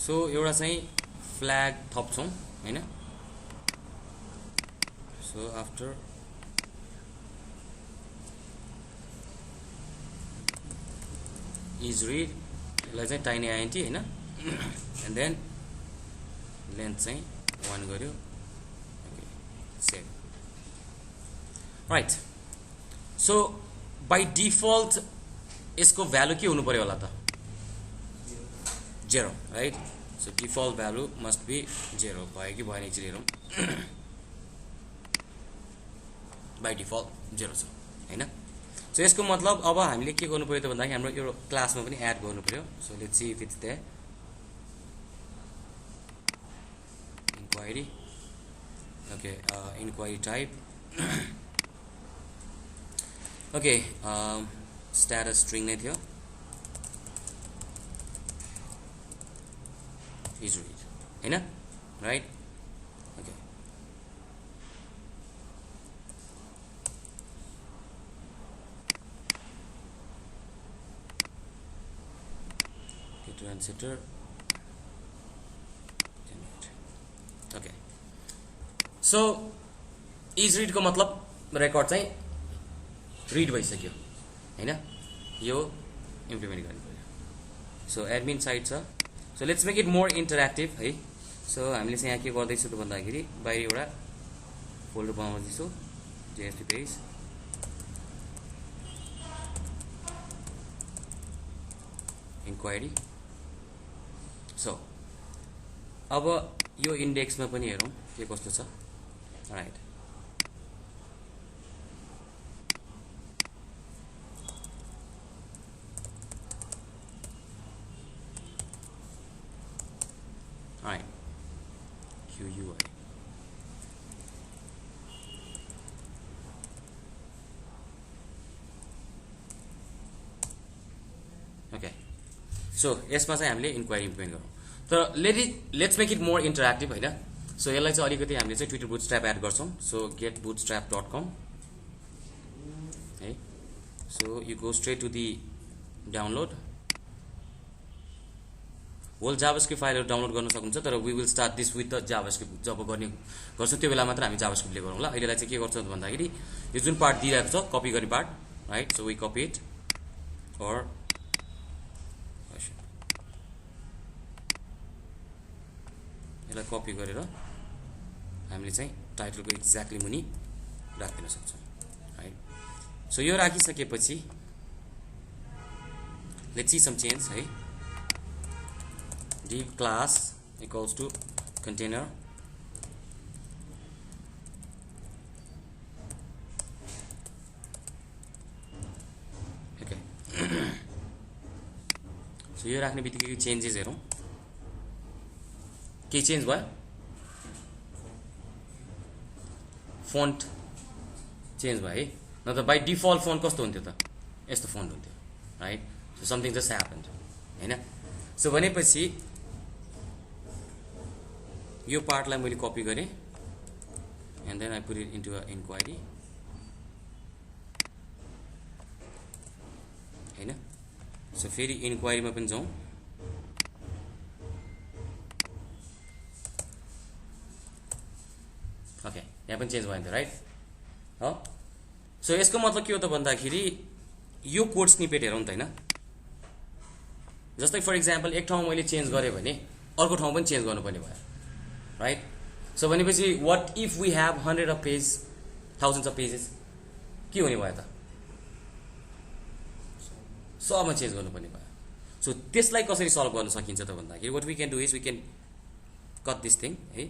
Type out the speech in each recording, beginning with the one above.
So एउटा चाहिँ flag थप्छौं हैन सो आफ्टर is read यसलाई चाहिँ tiny int हैन and then length चाहिँ 1 गर्यो okay save right so by default यसको भ्यालु के हुनु पर्यो होला त 0 right so default value must be 0 भयो कि भएन एकचोटी हेरौं by default 0 छ हैन So यसको मतलब अब हामीले के गर्नु पर्यो त भन्दा हाम्रो यो क्लासमा पनि एड गर्नु पर्यो so let's see if it's there inquiry okay inquiry type okay status string नै थियो is read हैन right okay and setter okay so is read को मतलब रेकर्ड चाहिँ read भइसक्यो हैन यो इम्प्लिमेन्ट गर्नु पर्यो सो एडमिन साइट छ so let's make it more interactive है सो हामीले चाहिँ यहाँ के गर्दै छौं त भन्दाखेरि बाहिर एउटा फोल्डर बनाउँदै छौं JSP पेज inquiry So, अब यो इन्डेक्समा पनि हेरौं के कस्तो छ right right QUI okay so यसमा चाहिँ हामीले इन्क्वायरी इम्प्लिमेन्ट गरौँ तर let's make it more interactive हैन सो यसलाई चाहिँ अलिकति हामीले चाहिँ ट्विटर बुटस्ट्र्याप एड गर्छौं सो getbootstrap.com है so you go straight to the download whole JavaScript फाइलहरु डाउनलोड गर्न सक्नुहुन्छ तर we will start this with the JavaScript जब गर्ने गर्छौं त्यो बेला मात्र हामी जावास्क्रिप्टले गरौँला अहिलेलाई चाहिँ के गर्छौं भन्दाखेरि यो जुन पार्ट दिइरहेको छ कपी गर्ने part right so we copy it or यसलाई कपी गरेर हामीले चाहिँ टाइटलको एक्ज्याक्टली मुनि राख्दिन सक्छौं राइट सो यो राखिसकेपछि लेट्स सी सम चेन्ज है div class equals to container okay so यो राख्ने बित्तिकै चेन्जेस हेरौं के चेन्ज भयो फन्ट चेन्ज भयो है न त बाइ डिफल्ट फन्ट कस्तो हुन्थ्यो त यस्तो फन्ट हुन्थ्यो right so something just happened हैन सो भनेपछि यो पार्टलाई मैले कपी गरे and then I put it into a inquiry हैन सो फेरि इन्क्वायरीमा पनि जाउँ ओके यहाँ पनि चेन्ज भयो नि त राइट हो सो यसको मतलब के हो त भन्दाखेरि यो कोड स्निपेट हेरौँ त हैन जस्तै फर एक्जाम्पल एक ठाउँमा मैले चेन्ज गरे भने अर्को ठाउँ पनि चेन्ज गर्नुपर्ने भयो राइट सो भनेपछि what if we have 100 of page thousands of pages के हुने भयो त सबमा चेन्ज गर्नुपर्ने भयो सो त्यसलाई कसरी सल्भ गर्न सकिन्छ त भन्दाखेरि what we can do is we can cut this thing है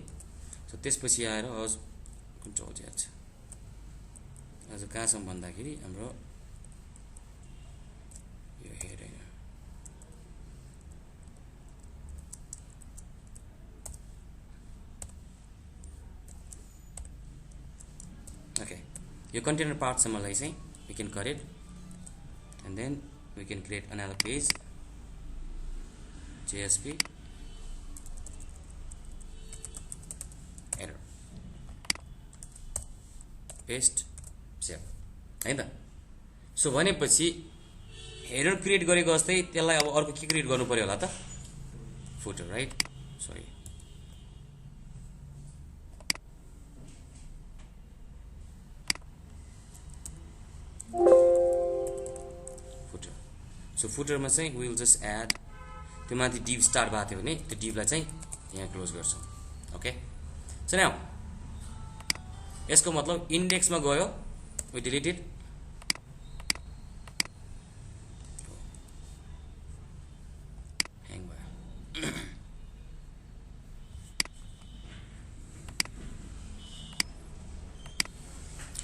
सो त्यसपछि आएर कुन ठाउँ चाहिँ छ आज कहाँसम्म भन्दाखेरि हाम्रो यो हेड हैन ओके यो कन्टेनर पार्टसम्मलाई चाहिँ we can cut it and then we can create another page JSP error paste save हैन त सो भनेपछि हेडर क्रिएट गरेको जस्तै त्यसलाई अब अर्को के क्रिएट गर्नु पर्यो होला त footer, right? Sorry. Footer. So footer ma चाहिँ we will just add त्यो माथि div start भएको थियो भने त्यो div लाई चाहिँ यहाँ क्लोज गर्छौं. Okay? So now यसको मतलब index मा गयो, we delete it. Hang भयो.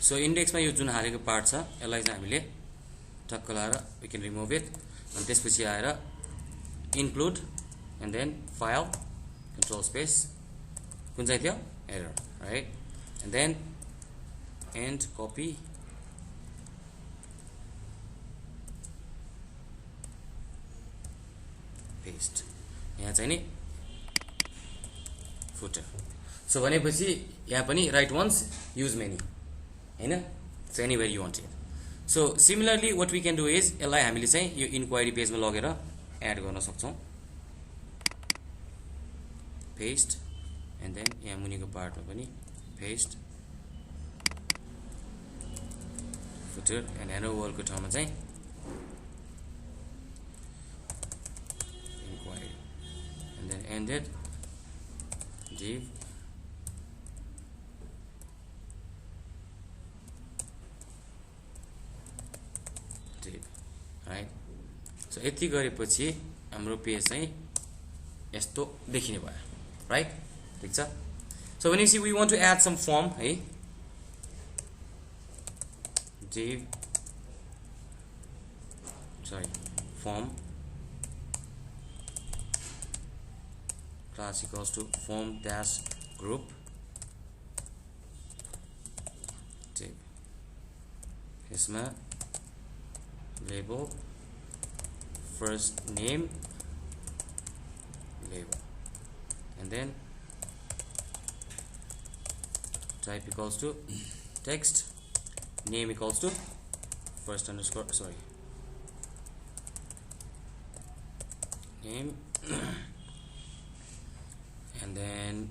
So index मा यो जुन हालेको पार्ट छ यसलाई चाहिँ हामीले टक्क लाएर we can remove it. अनि त्यसपछि आएर include and then file control space कुन चाहिँ थियो error, right? And then and copy paste यहाँ चाहिँ नि footer. So भनेपछि यहाँ पनि write once use many हैन. So anywhere you want it. So similarly what we can do is यसलाई हामीले चाहिँ यो inquiry page मा लगेर add गर्न सक्छौं. Paste and then यहाँ मुनिको पार्ट मा पनि paste footer and hello world को ठाउँमा चाहिँ inquiry and then ended div div, right? So यति गरेपछि हाम्रो पेज चाहिँ यस्तो देखिने भयो, right? ठीक छ. So when you see we want to add some form, hey, div form class equals to form dash group div. यसमा label first name label and then type equals to text, name equals to first underscore name and then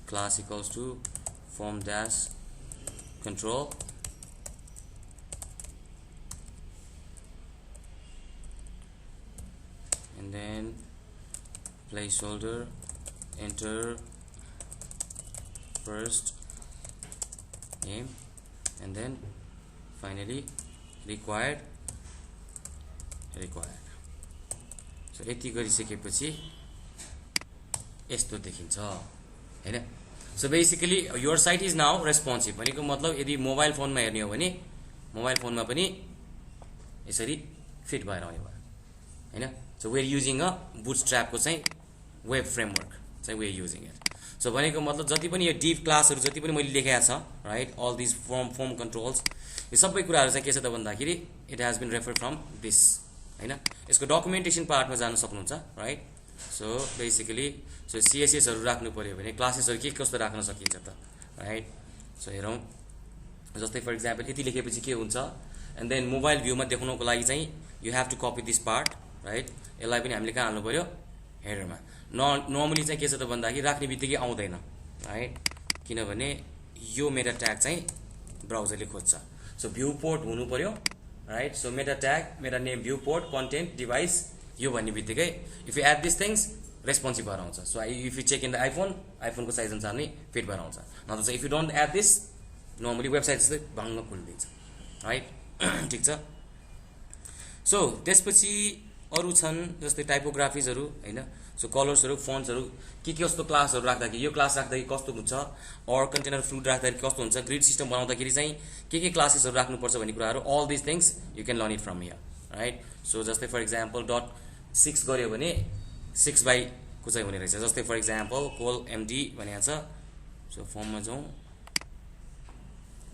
class equals to form dash control and then placeholder enter first name and then finally required. So यति गरिसकेपछि यस्तो देखिन्छ हैन. So basically your site is now responsive. भनेको मतलब यदि mobile फोनमा हेर्ने हो भने मोबाइल फोनमा पनि यसरी फिट भएर आउने भयो हैन. So we are using a bootstrap को चाहिँ web framework चाहिँ we are using it. So भनेको मतलब जति पनि यो div क्लासहरु जति पनि मैले लेखेको छ, right, all these form controls, यो सबै कुराहरु चाहिँ के छ त भन्दाखेरि it has been referred from this हैन. यसको डकुमेन्टेसन पार्टमा जान सक्नुहुन्छ, right? So basically so css हरु राख्नु पर्यो भने क्लासेस हरु के कस्तो राख्न सकिन्छ त, right? So हेरौं जस्तै फर एक्जाम्पल यति लेखेपछि के हुन्छ and then मोबाइल भ्यूमा देखाउनको लागि चाहिँ you have to copy this part, right? यसलाई पनि हामीले कहाँ हाल्नु पर्यो हेडरमा. नर्मली चाहिँ के छ त भन्दाखेरि राख्ने बित्तिकै आउँदैन, राइट? किनभने यो मेटा ट्याग चाहिँ ब्राउजरले खोज्छ. सो भ्यू पोर्ट हुनु पर्यो, right? So meta tag meta name view port content device यो भन्ने बित्तिकै if you add this things responsive भएर आउँछ. So if you check in the आइफोनको साइज अनुसार नै फिट भएर आउँछ. नत्र चाहिँ if you don't add this normally website चाहिँ भङ्ग खोलिदिन्छ, राइट? ठीक छ. सो त्यसपछि अरु छन् जस्तै टाइपोग्राफिजहरु हैन. सो कलर्सहरु फोन्ट्सहरु के कस्तो क्लासहरु राख्दाखेरि यो क्लास राख्दाखेरि कस्तो हुन्छ, अर कन्टेनर फ्लुइड राख्दाखेरि कस्तो हुन्छ, ग्रिड सिस्टम बनाउँदाखेरि चाहिँ के क्लासेसहरु राख्नुपर्छ भन्ने कुराहरु all these things you can learn it from here, right? So जस्तै फर एक्जाम्पल .6 गर्यो भने 6 बाइ को चाहिँ हुने रहेछ. जस्तै फर एक्जाम्पल कोल एमडी भनेको छ. सो फर्ममा जाउँ,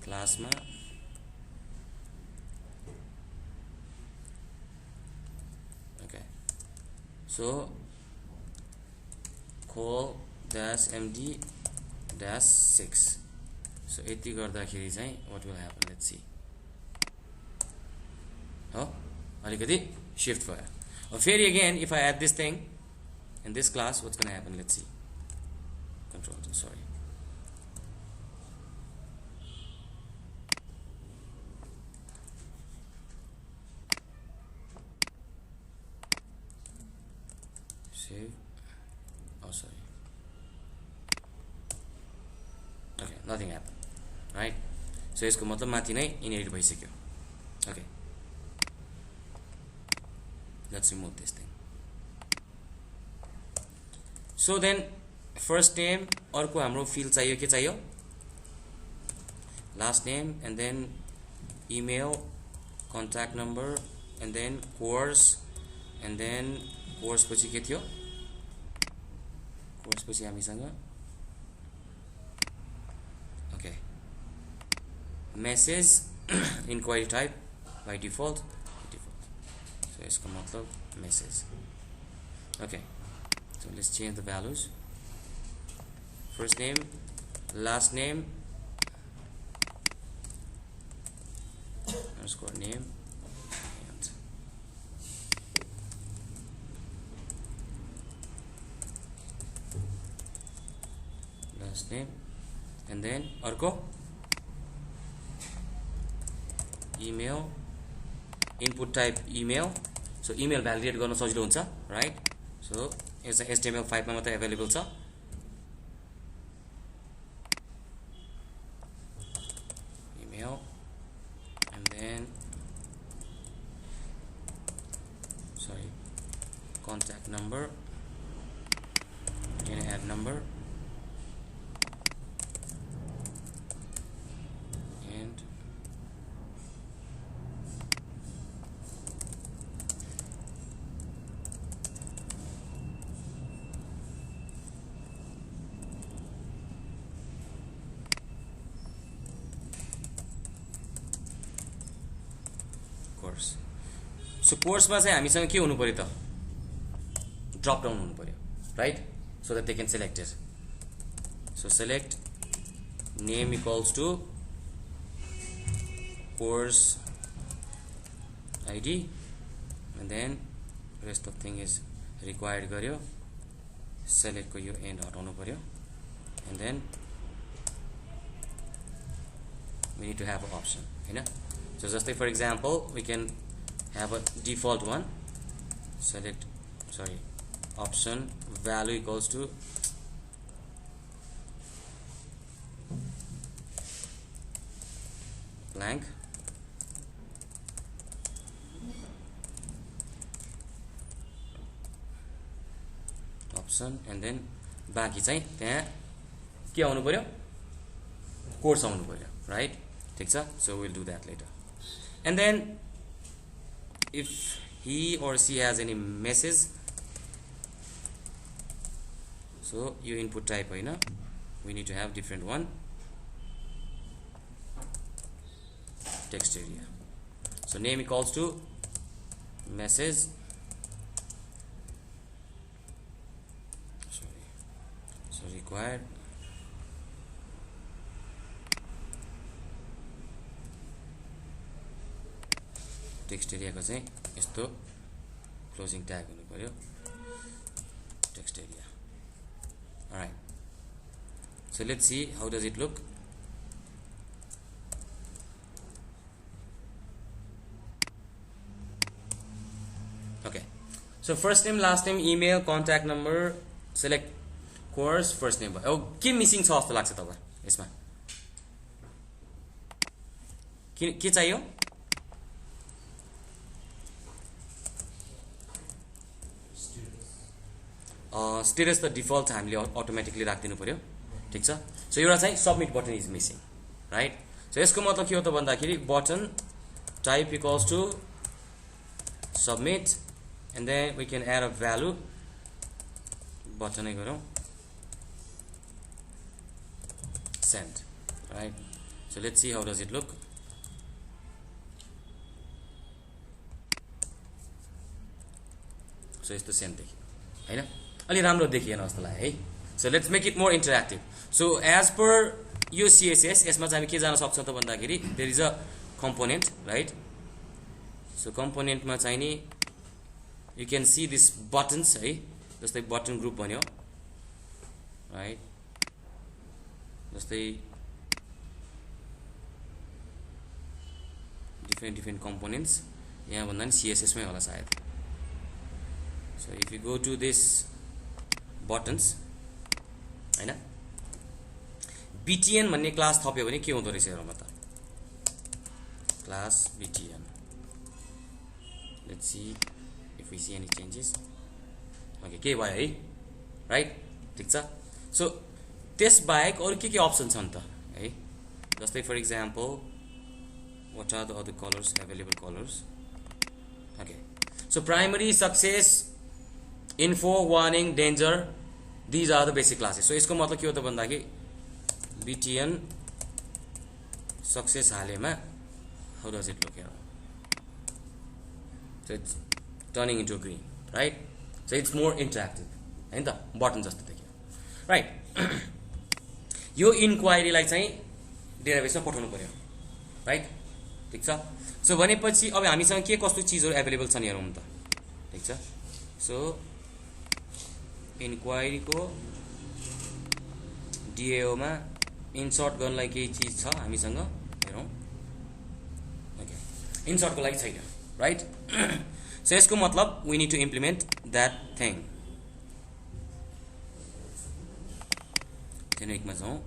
क्लासमा so call dash md dash 6. so यति गर्दाखेरि चाहिँ what will happen, let's see. हो अलिकति शिफ्ट भयो. फेरि again if I add this thing in this class what's going to happen, let's see. Control, sorry. Save. Oh, sorry. Okay, nothing happened, right? So यसको मतलब माथि नै inherit भइसक्यो. Okay, let's remove this thing. So then first name अर्को हाम्रो field चाहियो, के चाहियो? Last name and then email, contact number and then course and then course पछि के थियो? Course पछि हामीसँग okay, message inquiry type by default. So यसको मतलब message. Okay, so let's change the values. First name, last name, underscore name, and last name, and then अर्को email, input type email. So email validate गर्न सजिलो हुन्छ, right? So it's a HTML5 मा मात्रै available छ. Email and then sorry, contact number, can add number and course. So course मा चाहिँ हामीसँग के हुनु पर्यो त? Drop down हुनु पर्यो, right? So that they can select it. So select name equals to course ID and then rest of thing is required गर्यो. Select को यो end हटाउनु पर्यो and then we need to have an option, हैन? So just like for example we can have a default one. Select, sorry, option value equals to blank option and then बाँकी चाहिँ त्यहाँ के आउनु पर्यो? कोर्स आउनु पर्यो, right? ठीक छ? So we'll do that later. And then if he or she has any message, so your input type हैन, we need to have different one, text area. So name equals to message, sorry, so required text area को चाहिँ यस्तो closing tag हुनु पर्यो, text area. Alright, so let's see how does it look. Okay, so first name, last name, email, contact number, select course, first name. Oh, के missing छ जस्तो लाग्छ तपाईलाई यसमा? के चाहियो? Status the default हामीले automatically राख्दिनु पर्यो, ठीक छ? So एउटा चाहिँ submit button is missing, right? So यसको मतलब के हो त भन्दाखेरि button type equals to submit and then we can add a value, button नै गरौँ, send, right? So let's see how does it look. So यस्तो send देखियो हैन? अलि राम्रो देखिएन जस्तो लाग्यो है. So let's make it more interactive. So as per यो CSS यसमा चाहिँ हामी के जान सक्छ त भन्दाखेरि there is a component, right? So component मा चाहिँ नि you can see these buttons है, जस्तै बटन ग्रुप भन्यो राइट जस्तै different components यहाँ भन्दा नि CSS मै होला सायद so if you go to this buttons हैन btn भन्ने क्लास थप्यो भने के हुँदो रहेछ हेरौँ त class btn let's see if we see any changes okay के भयो है राइट ठीक छ सो त्यस बाहेक अरु के अप्सन छन् त है जस्तै for example what are the other colors available colors okay so primary success info warning danger these are the basic classes so यसको मतलब के हो त भन्दा कि btn success हालेमा how does it look here so it's turning into green right so it's more interactive हैन त button जस्तो देखियो राइट यो इन्क्वायरी लाई चाहिँ डेटाबेसमा पठाउनु पर्यो राइट ठीक छ सो भनेपछि अब हामीसँग के कस्तो चीजहरु अवेलेबल छन् हेरौँ त ठीक छ सो इन्क्वायरी को DAO मा इन्सर्ट गर्नलाई केही चीज छ हामीसँग हेरौँ ओके इन्सर्ट को लागि छैन राइट सो यसको मतलब we need to implement that thing generic मा जाउँ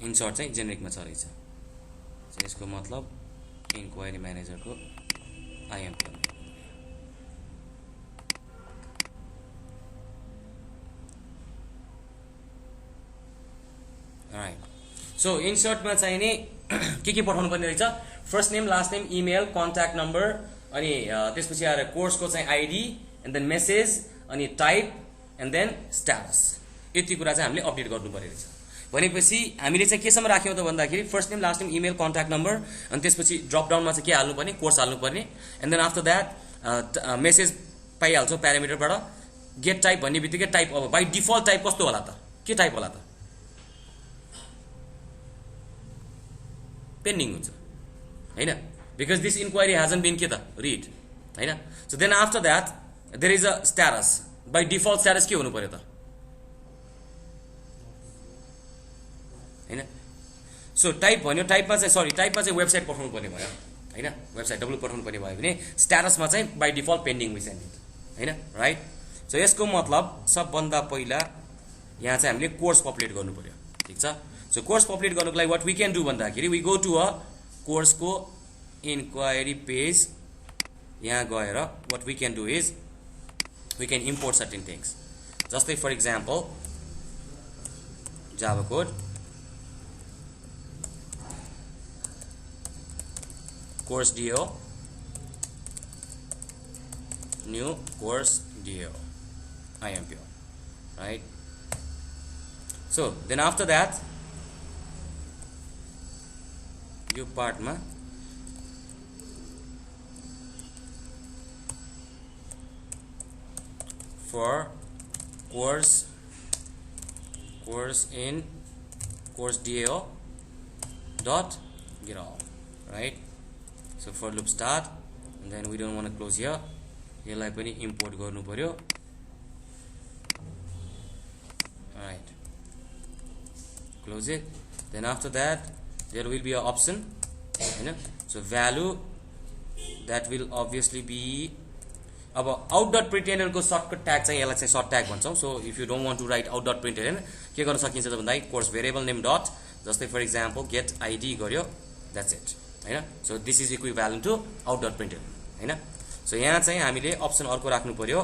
इन्सर्ट चाहिँ जेनेरिक मा छ रहेछ सो यसको मतलब इन्क्वायरी म्यानेजर को IAMP राइट सो इन्सर्ट मा चाहिँ नि के पठाउनु पर्ने रहेछ first name last name email contact number अनि त्यसपछि आएर कोर्स को चाहिँ आईडी एन्ड देन मेसेज अनि टाइप एन्ड देन स्ट्याटस यति कुरा चाहिँ हामीले अपडेट गर्नु पर्ने रहेछ भनेपछि हामीले चाहिँ केसम्म राख्यौं त भन्दाखेरि first name last name email contact number अनि त्यसपछि ड्रप डाउनमा चाहिँ के हाल्नु पर्ने कोर्स हाल्नु पर्ने and then after that message पाइहाल्छौं प्यारामिटरबाट गेट टाइप भन्ने बित्तिकै टाइप अब बाइ डिफल्ट टाइप कस्तो होला त के टाइप होला त पेन्डिङ हुन्छ हैन because this inquiry hasn't been के त रीड हैन so then after that there is a status by default status के हुनु पर्यो त हैन सो टाइप भन्यो टाइपमा चाहिँ वेबसाइट पठाउनु पर्ने भयो हैन वेबसाइट डब्लु पठाउनु पर्ने भयो भने स्ट्याटसमा चाहिँ by default pending we send it हैन राइट सो यसको मतलब सबभन्दा पहिला यहाँ चाहिँ हामीले कोर्स पपुलेट गर्नु पर्यो ठीक छ सो कोर्स पपुलेट गर्नको लागि व्हाट वी क्यान डु भन्दाखेरि we go to a course को इन्क्वायरी पेज यहाँ गएर what we can do is we can import certain things जस्तै for example Java code course DAO new course DAO IAMP right so then after that you part ma for course in course DAO dot get all right so for loop start and then we don't want to close here यसलाई पनि import गर्नु पर्यो right close it then after that there will be an option हैन so value that will obviously be अब out.println को shortcut tag चाहिँ यसलाई चाहिँ सर्ट ट्याग भन्छौं so if you don't want to write out.println के गर्न सकिन्छ त भन्दा कोर्स भेरिएबल नेम डट जस्तै फर एक्जाम्पल गेट आईडी गर्यो that's it हैन so this is equivalent to out.println हैन सो यहाँ चाहिँ हामीले अप्सन अर्को राख्नु पर्यो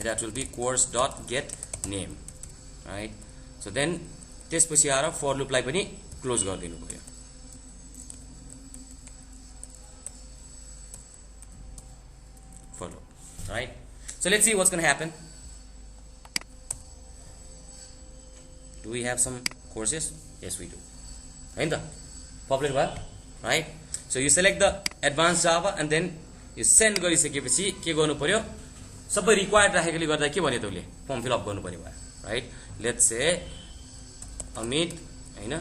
that will be course.getName right so then त्यसपछि आएर for loop लाई पनि क्लोज गरिदिनु पर्यो for loop right so let's see what's going to happen do we have some courses yes we do हैन त popular भयो right so you select the advanced java and then you send गरिसकेपछि के गर्नु पर्यो सबै रिक्वायर्ड राखेकोले गर्दा के भन्यो त उले फर्म फिल अप गर्नु पर्यो भयो राइट लेट्स से अमित हैन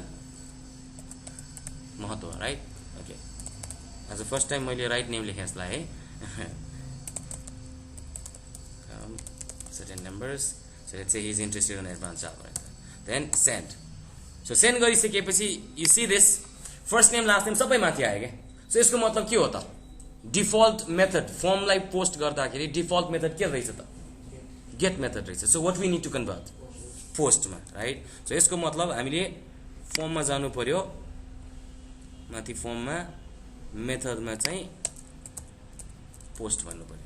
महत्व right okay as a first time मैले राइट नेम लेखे जसलाई है certain numbers. So let's say he's interested in advanced Java. Then send. So send गरिसकेपछि you see this first name last name सबै माथि आयो के. So यसको मतलब के हो त? Default method form लाई पोस्ट गर्दाखेरि default method के रहेछ त? Get method रहेछ. So what we need to convert? Post मा, right? So यसको मतलब हामीले form मा जानु पर्यो. माथि form मा method मा चाहिँ post भन्नु पर्यो.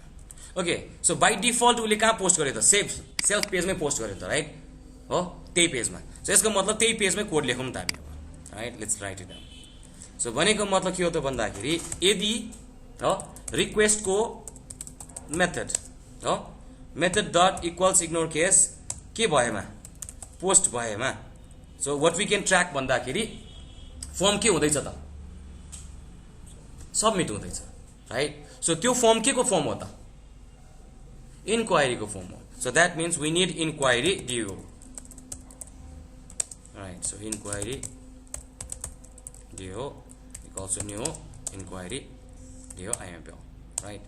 Okay, so by default उले कहाँ पोस्ट गर्यो त? सेल्फ पेज मै पोस्ट गर्यो त, राइट? हो, त्यही पेजमा. सो यसको मतलब त्यही पेजमै कोड लेखौँ त हामी अब. Right, let's write it down. So भनेको मतलब के हो त भन्दाखेरि यदि हो रिक्वेस्ट को मेथड हो method dot equals ignore case के भएमा पोस्ट भएमा so what we can track भन्दाखेरि फर्म के हुँदैछ त? सबमिट हुँदैछ, राइट? सो त्यो फर्म के को फर्म हो त? Inquiry को form. So that means we need inquiry due. Right. So inquiry due equals to new inquiry due IMPL. Right.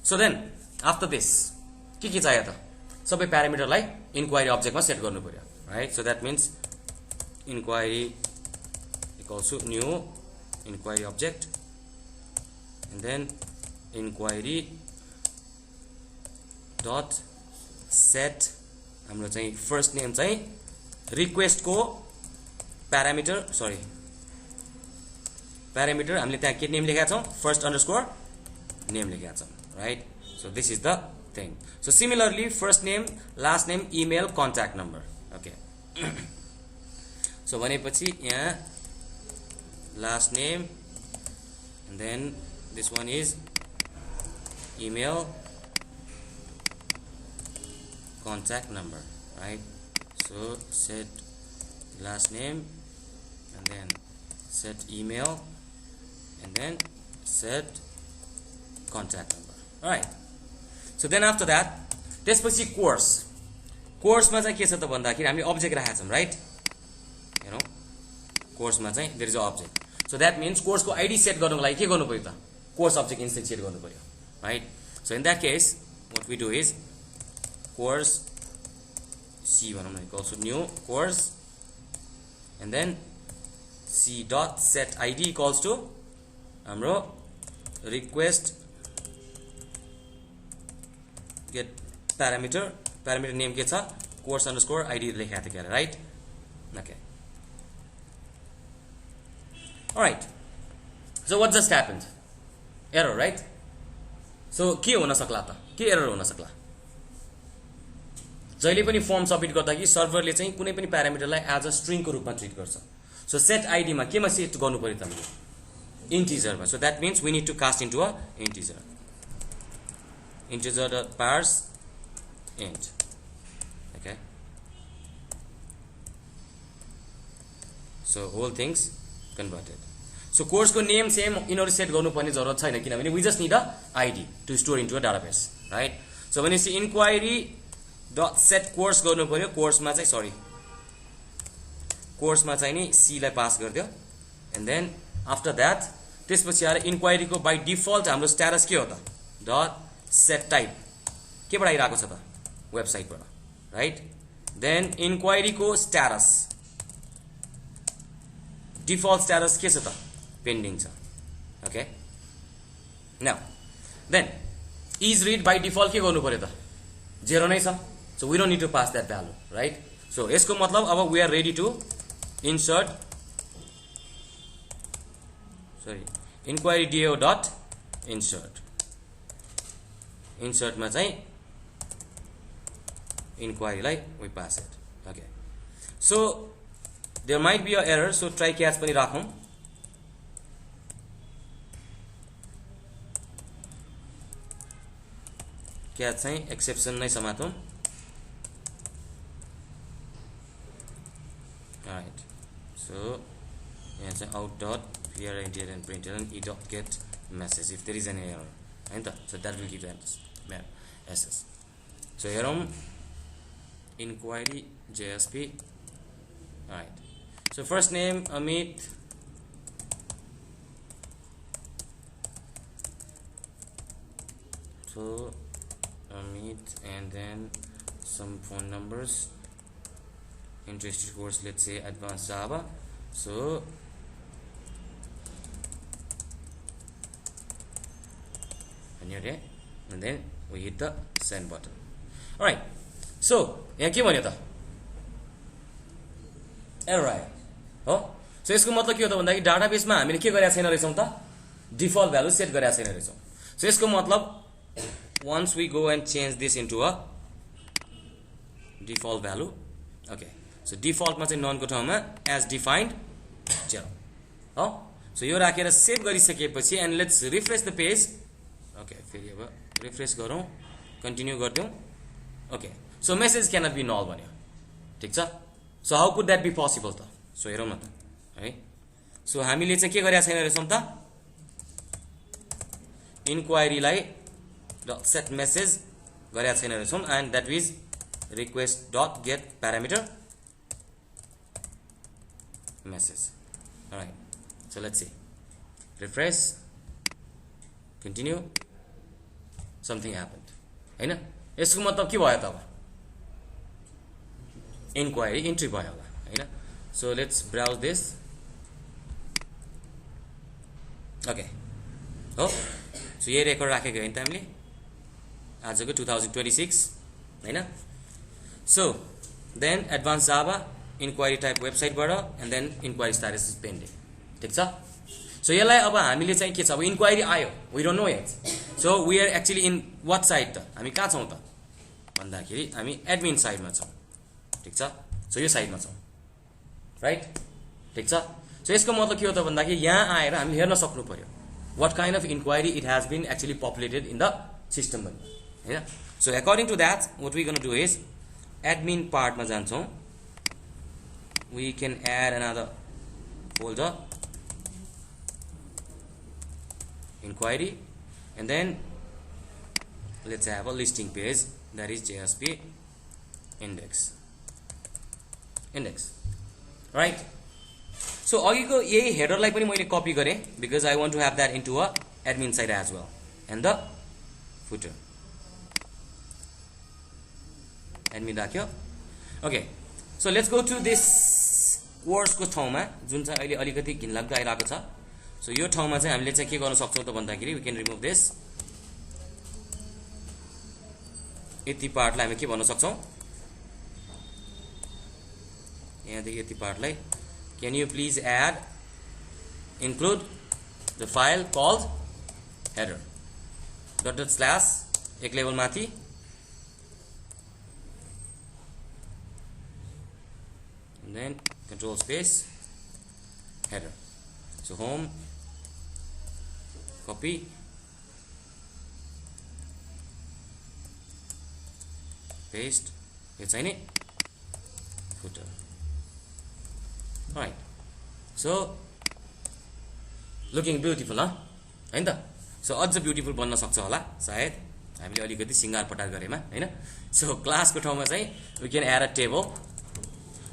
So then after this, के चाहियो त? सबै प्यारामिटरलाई inquiry object मा सेट गर्नु पर्यो. Right. So that means inquiry equals to new inquiry object, and then inquiry dot set हाम्रो चाहिँ first name चाहिँ रिक्वेस्ट को प्यारामिटर हामीले त्यहाँ के नेम लेखेका छौं? फर्स्ट अंडरस्कोर नेम लेखेका छौं, right? So this is the thing. So similarly first name last name email contact number. Okay. So भनेपछि यहाँ last name and then this one is email contact number, right? So set last name and then set email and then set contact number. All right. So then after that, त्यसपछि course मा चाहिँ के छ त भन्दाखेरि हामीले object राखेका छौं, right? You know, course मा चाहिँ there is a object. So that means course को ID set गर्नको लागि के गर्नु पर्यो त? Course object instantiate गर्नु पर्यो, right? So in that case, what we do is course C equals to new course and then C dot set ID equals to हाम्रो request get parameter name के छ? course underscore ID लेखेको थियो के, right? Okay. Alright. So what just happened? Error, right? So के हुन सक्ला त? के error हुन सक्ला? जहिले पनि फर्म सबमिट गर्दाखेरि सर्भरले चाहिँ कुनै पनि प्यारामिटरलाई एज अ स्ट्रिङ को रूपमा ट्रिट गर्छ. सो सेट आईडी मा केमा सेट गर्नु पर्यो त हामीले? इन्टिजरमा. So that means we need to cast into a integer dot parse int. Okay. So whole things converted. So course को name same यिनीहरु सेट गर्नु पर्ने जरुरत छैन किनभने we just need a id to store into a database, right? So when you see inquiry dot set course गर्नु पर्यो. course मा चाहिँ course मा चाहिँ नि c लाई pass गर्दियो and then after that त्यसपछि आएर inquiry को by default हाम्रो status के हो त? dot set type के बाट आइराको छ त? वेबसाइट बाट, right? then inquiry को status default status के छ त? pending छ. okay. now then is read by default के गर्नु पर्यो त? 0 नै छ. So we don't need to pass that value, right? So यसको मतलब अब we are ready to insert inquiry do dot insert मा चाहिँ inquiry लाई we pass it. Okay. So there might be a error, so try catch पनि राखौं. catch चाहिँ exception नै समातौं. Alright. So यहाँ out dot print and print and e dot get message if there is an error. Right? So that will give the SS. So here on inquiry JSP. Alright. So first name Amit. So meet and then some phone numbers. Interested course, let's say advanced Java. So and then we hit the send button. Alright, so यहाँ के भन्यो त error आयो हो. So यसको मतलब के हो त भन्दाखेरि डाटाबेसमा हामीले के गरेका छैन रहेछौं त डिफल्ट भ्यालु सेट गरेका छैन रहेछौं. सो यसको मतलब once we go and change this into a default value, okay, so default मा चाहिँ none को ठाउँमा as defined 0 हो. सो यो राखेर सेभ गरिसकेपछि and let's refresh the page. Okay, फेरि अब रिफ्रेश गरौँ, continue गर्दियौँ. Okay, so message cannot be null भन्यो. ठीक छ. So how could that be possible त? So हेरौँ न त है. So हामीले चाहिँ के गरेका छैन रहेछौं त इन्क्वायरी लाई set message गरेका छैन रहेछौं and that is request dot get parameter message. Alright, so let's see, refresh, continue, something happened हैन. यसको मतलब के भयो त अब इन्क्वायरी इन्ट्री भयो होला हैन. So let's browse this. Okay, हो. So ये रेकर्ड राखेको हैन त हामीले आजको 2026 हैन. So then advanced Java inquiry type website बाट and then inquiry status is pending. ठीक छ. So यसलाई अब हामीले चाहिँ के छ अब इन्क्वायरी आयो, we don't know yet. So we are actually in what side त हामी कहाँ छौं त भन्दाखेरि हामी एडमिन साइडमा छौं. ठीक छ. सो यो साइडमा छौं राइट. ठीक छ. सो यसको मतलब के हो त भन्दाखेरि यहाँ आएर हामीले हेर्न सक्नु पर्यो what kind of inquiry it has been actually populated in the system हैन. So according to that what we going to do is admin part मा जान्छौं. We can add another folder inquiry and then let's have a listing page that is JSP index. Right. So अघिको यही header लाई पनि मैले copy गरे because I want to have that into a admin side as well and the footer admin राख्यो. Okay, so let's go to this course को ठाउँमा जुन चाहिँ अहिले अलिकति घिनलाग्दो आइराको छ. So यो ठाउँमा चाहिँ हामीले चाहिँ के गर्न सक्छौं त भन्दाखेरि we can remove this. यति पार्टलाई हामी के भन्न सक्छौं यहाँ देखि यति पार्टलाई can you please add include the file called header dot slash एक लेभल माथि and then control space header. So home, copy, paste, it's in it, footer. Alright, so looking beautiful huh? हैन त. So अझ beautiful बन्न सक्छ होला सायद हामीले अलिकति सिंगार पटार गरेमा हैन. So क्लास को ठाउँमा चाहिँ we can add a table.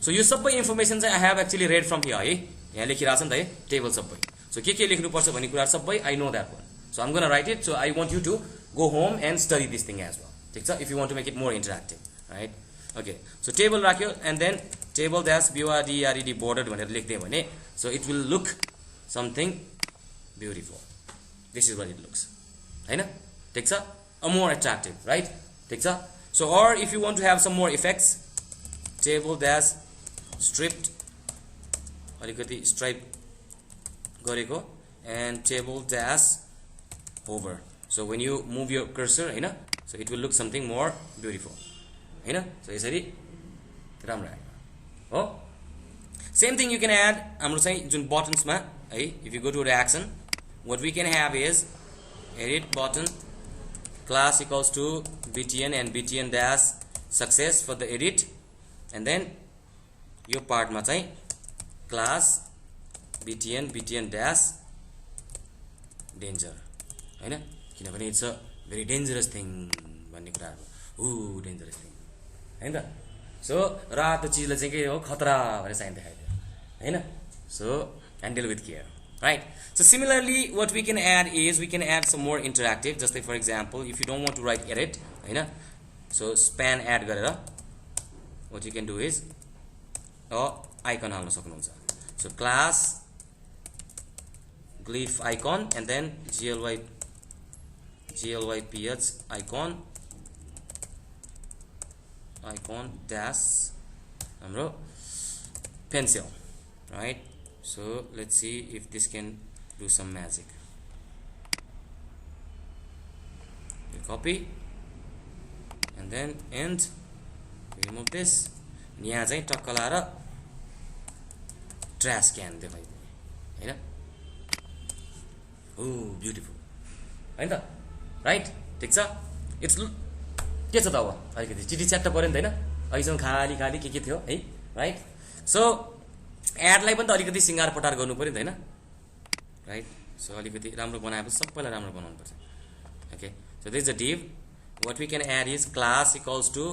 So यो सबै इन्फर्मेसन चाहिँ I have actually read from here है. यहाँ लेखिरा छ नि त है टेबल सबै. So के लेख्नु पर्छ भन्ने कुरा सबै I know that one. So I'm going to write it. So I want you to go home and study this thing as well. ठीक छ, if you want to make it more interactive, right? Okay, so table राख्यो and then table dash BORDERED bordered भनेर लेख्दै भने so it will look something beautiful. This is what it looks हैन. ठीक छ, a more attractive, right? ठीक छ. So or if you want to have some more effects, table dash stripped अलिकति stripe गरेको and table dash over. So when you move your cursor हैन, so it will look something more beautiful हैन. So यसरी राम्रो आयो हो. Same thing you can add हाम्रो चाहिँ जुन buttons मा है, if you go to reaction what we can have is edit button class equals to btn and btn dash success for the edit and then यो part मा चाहिँ class btn dash danger हैन, किनभने it's a very dangerous thing भन्ने कुरा हो. dangerous thing हैन त. सो रातो चीजले चाहिँ के हो खतरा भनेर साइन देखाइदियो हैन. So handle with care right? So similarly what we can add is we can add some more interactive, just like for example if you don't want to write edit, हैन, so span add गरेर what you can do is icon हाल्न सक्नुहुन्छ. So class glyph icon and then glyph icon dash हाम्रो pencil, right? So let's see if this can do some magic. You copy and then end, we remove this, यहाँ चाहिँ टक्क लाएर trash can देखाइदिने, हैन? Oh beautiful, हैन त, right? ठीक छ. इट्स के छ त अब अलिकति चिटी च्याट्ट पर्यो नि त, हैन? अहिलेसम्म खाली खाली के थियो है, राइट? सो एडलाई पनि त अलिकति सिंगार पटार गर्नु पर्यो नि त, हैन? राइट? सो अलिकति राम्रो बनाएपछि सबैलाई राम्रो बनाउनु पर्छ. Okay, so this is a div. What we can add is class equals to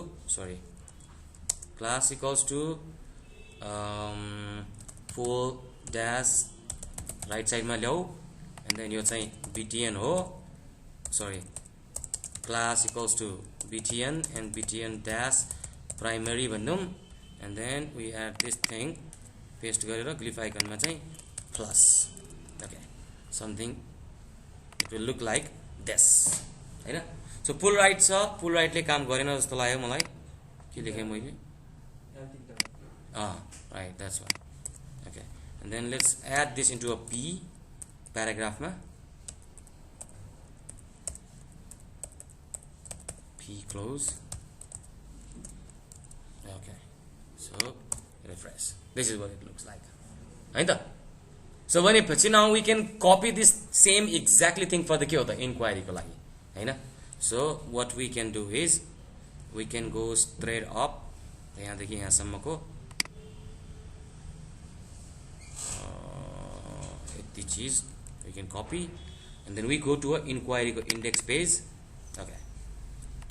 full dash right side मा ल्याऊ and then यो चाहिँ btn हो, sorry, class equals to btn and btn dash primary भनौं and then we add this thing, paste गरेर glyph icon मा चाहिँ plus. Okay, something it will look like this, हैन? So pull right छ, pull right ले काम गरेन जस्तो लाग्यो मलाई. के लेखे मैले? Right, that's one. Okay, and then let's add this into a p paragraph ma. P close. Okay, so refresh. This is what it looks like, right? So when now we can copy this same exactly thing for the inquiry ko lagi, हैन? So what we can do is we can go straight up यहाँदेखि यहाँसम्मको यति चीज we can copy and then we go to a inquiry index page. Okay,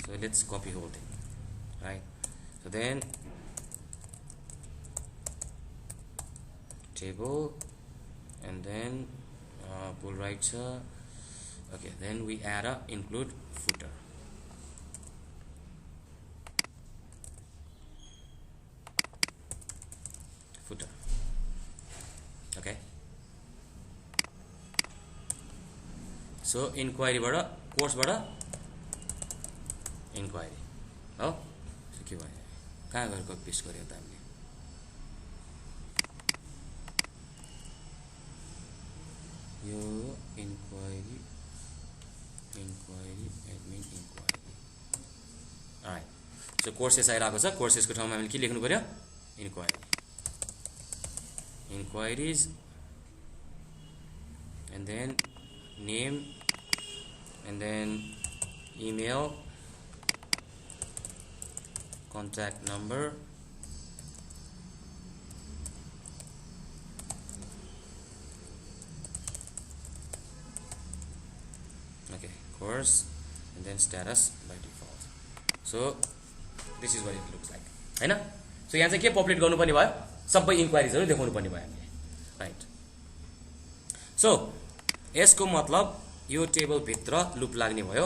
so let's copy whole thing, right? So then table and then pull right sir. Okay, then we add a include footer. Okay, so inquiry bada course bada inquiry हो. So के भयो, कहाँ गएर copy paste गर्यो त हामीले? यो inquiry admin inquiry. Alright, so courses आइराको छ. courses को ठाउँमा हामीले के लेख्नु पर्यो? inquiries and then name and then email, contact number, okay, course and then status by default. So this is what it looks like, हैन? So यहाँ चाहिँ के पपुलेट गर्नुपर्ने भयो? सबै इन्क्वायरीजहरु देखाउनु पर्ने भयो हामीले, राइट? सो यसको मतलब यो टेबल भित्र लूप लाग्ने भयो.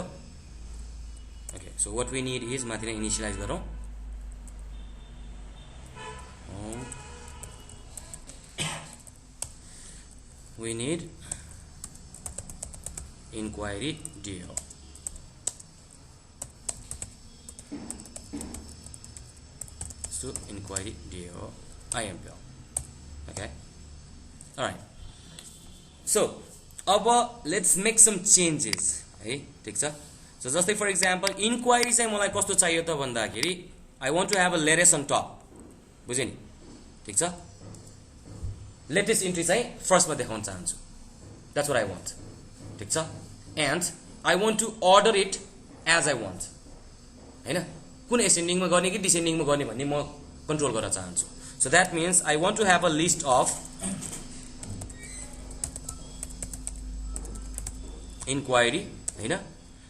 Okay, so what we need is माथि नै इनिशियलाइज गरौँ. we need inquiry deal. So inquiry deal IMPL. Okay, all right. So let's make some changes, है? ठीक छ. So just like for example inquiry चाहिँ मलाई कस्तो चाहियो त भन्दाखेरि I want to have a latest on top, बुझ्यो नि? ठीक छ. लेटेस्ट इन्ट्री चाहिँ फर्स्ट मा देखाउन चाहन्छु. That's what I want. ठीक छ. And I want to order it as I want, हैन? कुन एसेन्डिङ मा गर्ने कि डिसेन्डिङ मा गर्ने भन्ने म कन्ट्रोल गर्न चाहन्छु. So that means I want to have a list of inquiry, हैन?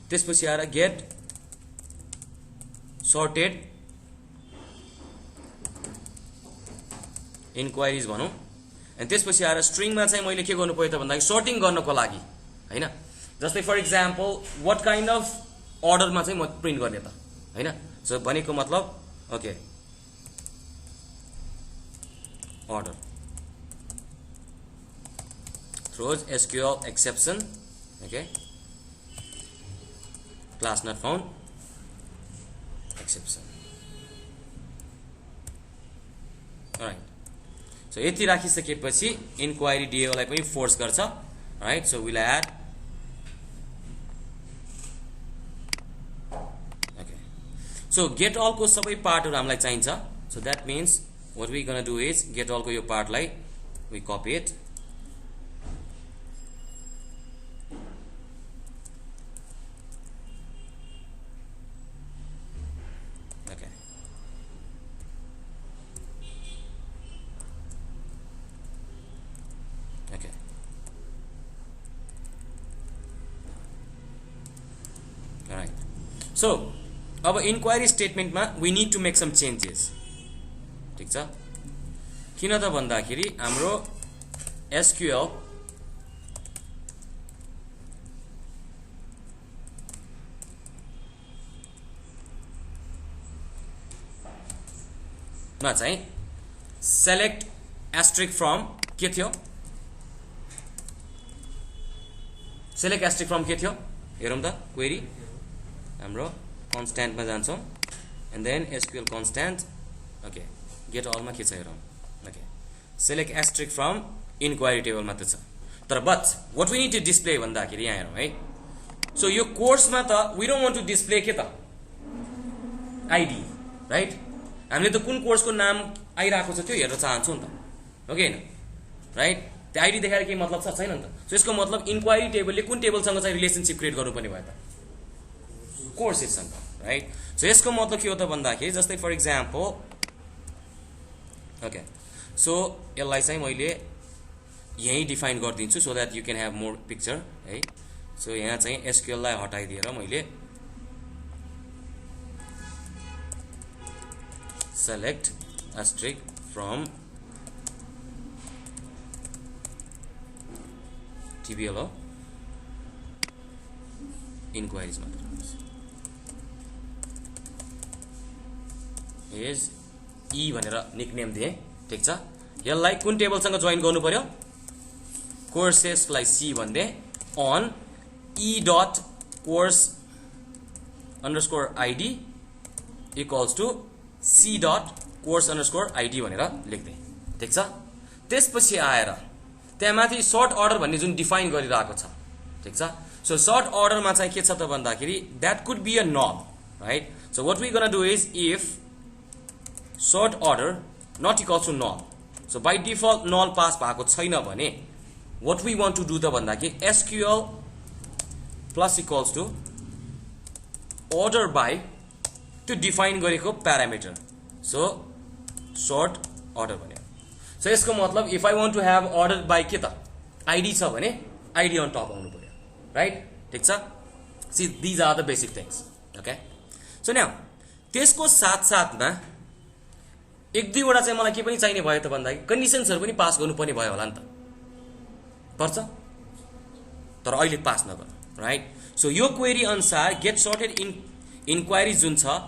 त्यसपछि आएर get sorted inquiries भनौं. अनि त्यसपछि आएर स्ट्रिङमा चाहिँ मैले के गर्नु पर्यो त भन्दाखेरि सर्टिङ गर्नको लागि हैन जस्तै for example what kind of अर्डरमा चाहिँ म प्रिन्ट गर्ने त हैन सो भनेको मतलब okay order throws SQL exception okay class not found exception alright so यति राखिसकेपछि इन्क्वायरी DO लाई पनि फोर्स गर्छ right so we'll add okay so get all को सबै पार्टहरु हामीलाई चाहिन्छ so that means what we gonna do is get all को यो part लाई we copy it okay okay all right so अब inquiry statement मा we need to make some changes ठीक छ किन त भन्दाखेरि हाम्रो SQL मा चाहिँ select asterisk from के थियो select asterisk from के थियो हेरौं त query हाम्रो constant मा जान्छौं and then SQL constant okay get all मा के छ हेरौं okay select asterisk from inquiry table मा त छ तर but what we need to display भन्दाखेरि यहाँ हेरौं है so यो कोर्स मा त we don't want to display के त id right हामीले त कुन कोर्सको नाम आइराको छ त्यो हेर्न चाहन्छौं नि त ओके हैन राइट त्यो आईडी देखाएर के मतलब छ छैन नि त सो यसको मतलब इन्क्वायरी टेबलले कुन टेबलसँग चाहिँ रिलेसनशिप क्रिएट गर्नुपर्ने भयो त कोर्सेससँग राइट सो यसको मतलब के हो त भन्दाखेरि जस्तै फर एक्जाम्पल ओके सो यसलाई चाहिँ मैले यही डिफाइन गर्दिन्छु so that you can have more picture है सो यहाँ चाहिँ एसक्यूएल लाई हटाइदिएर मैले select asterisk from TBL inquiries is E भनेर निकनेम दिए ठीक छ यसलाई कुन टेबल सँग जोइन गर्नु पर्यो कोर्सेस लाई C भन्दै on E dot course underscore ID equals to C dot course underscore ID भनेर लेख्दै ठीक छ त्यसपछि आएर त्यहाँमाथि सर्ट अर्डर भन्ने जुन डिफाइन गरिरहेको छ ठीक छ सो सर्ट अर्डरमा चाहिँ के छ त भन्दाखेरि that could be a null right so what we gonna do is if sort order not equals to null so by default null pass भएको छैन भने what we want to do त भन्दाखेरि SQL plus equals to order by त्यो define गरेको parameter so sort order भन्यो so यसको मतलब if I want to have order by के त आईडी छ भने आईडी अन टप आउनु पर्यो राइट ठीक छ see these are the basic things okay so now त्यसको साथसाथमा एक दुईवटा चाहिँ मलाई के पनि चाहिने भयो त भन्दाखेरि कन्डिसन्सहरु पनि पास गर्नुपर्ने भयो होला नि त पर्छ तर अहिले पास नगर राइट सो यो क्वेरी अनुसार गेट सर्टेड इन इन्क्वायरी जुन छ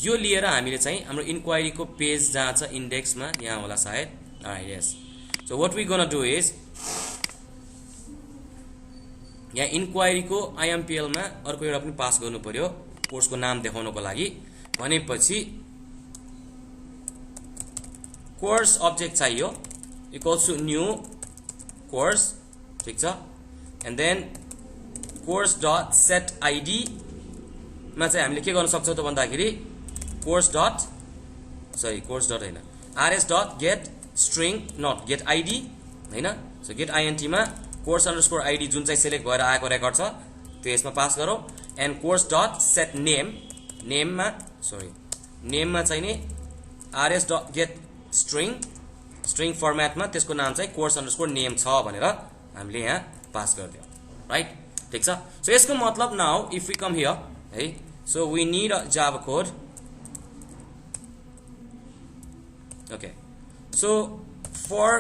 यो लिएर हामीले चाहिँ हाम्रो इन्क्वायरी को पेज जहाँ छ इन्डेक्स मा यहाँ होला सायद यस so what we gonna do is यहाँ इन्क्वायरी को आईएमपीएल मा अर्को एउटा पनि पास गर्नु पर्यो कोर्स को नाम देखाउनको लागि भनेपछि कोर्स अब्जेक्ट चाहियो इक्वल्स टु न्यू कोर्स ठीक छ and then course dot set ID मा चाहिँ हामीले के गर्न सक्छौं त भन्दाखेरि कोर्स डट हैन rs dot get string not get ID हैन सो गेट int मा कोर्स अंडरस्कोर आईडी जुन चाहिँ सिलेक्ट भएर आएको रेकर्ड छ त्यो यसमा पास गरौ and course dot set name नेममा चाहिँ नि rs डट गेट स्ट्रिङ फर्मेटमा त्यसको नाम चाहिँ कोर्स अंडरस्कोर नेम छ भनेर हामीले यहाँ पास गर्दियौ राइट ठीक छ सो यसको मतलब now if we come here है so we need a java code okay so for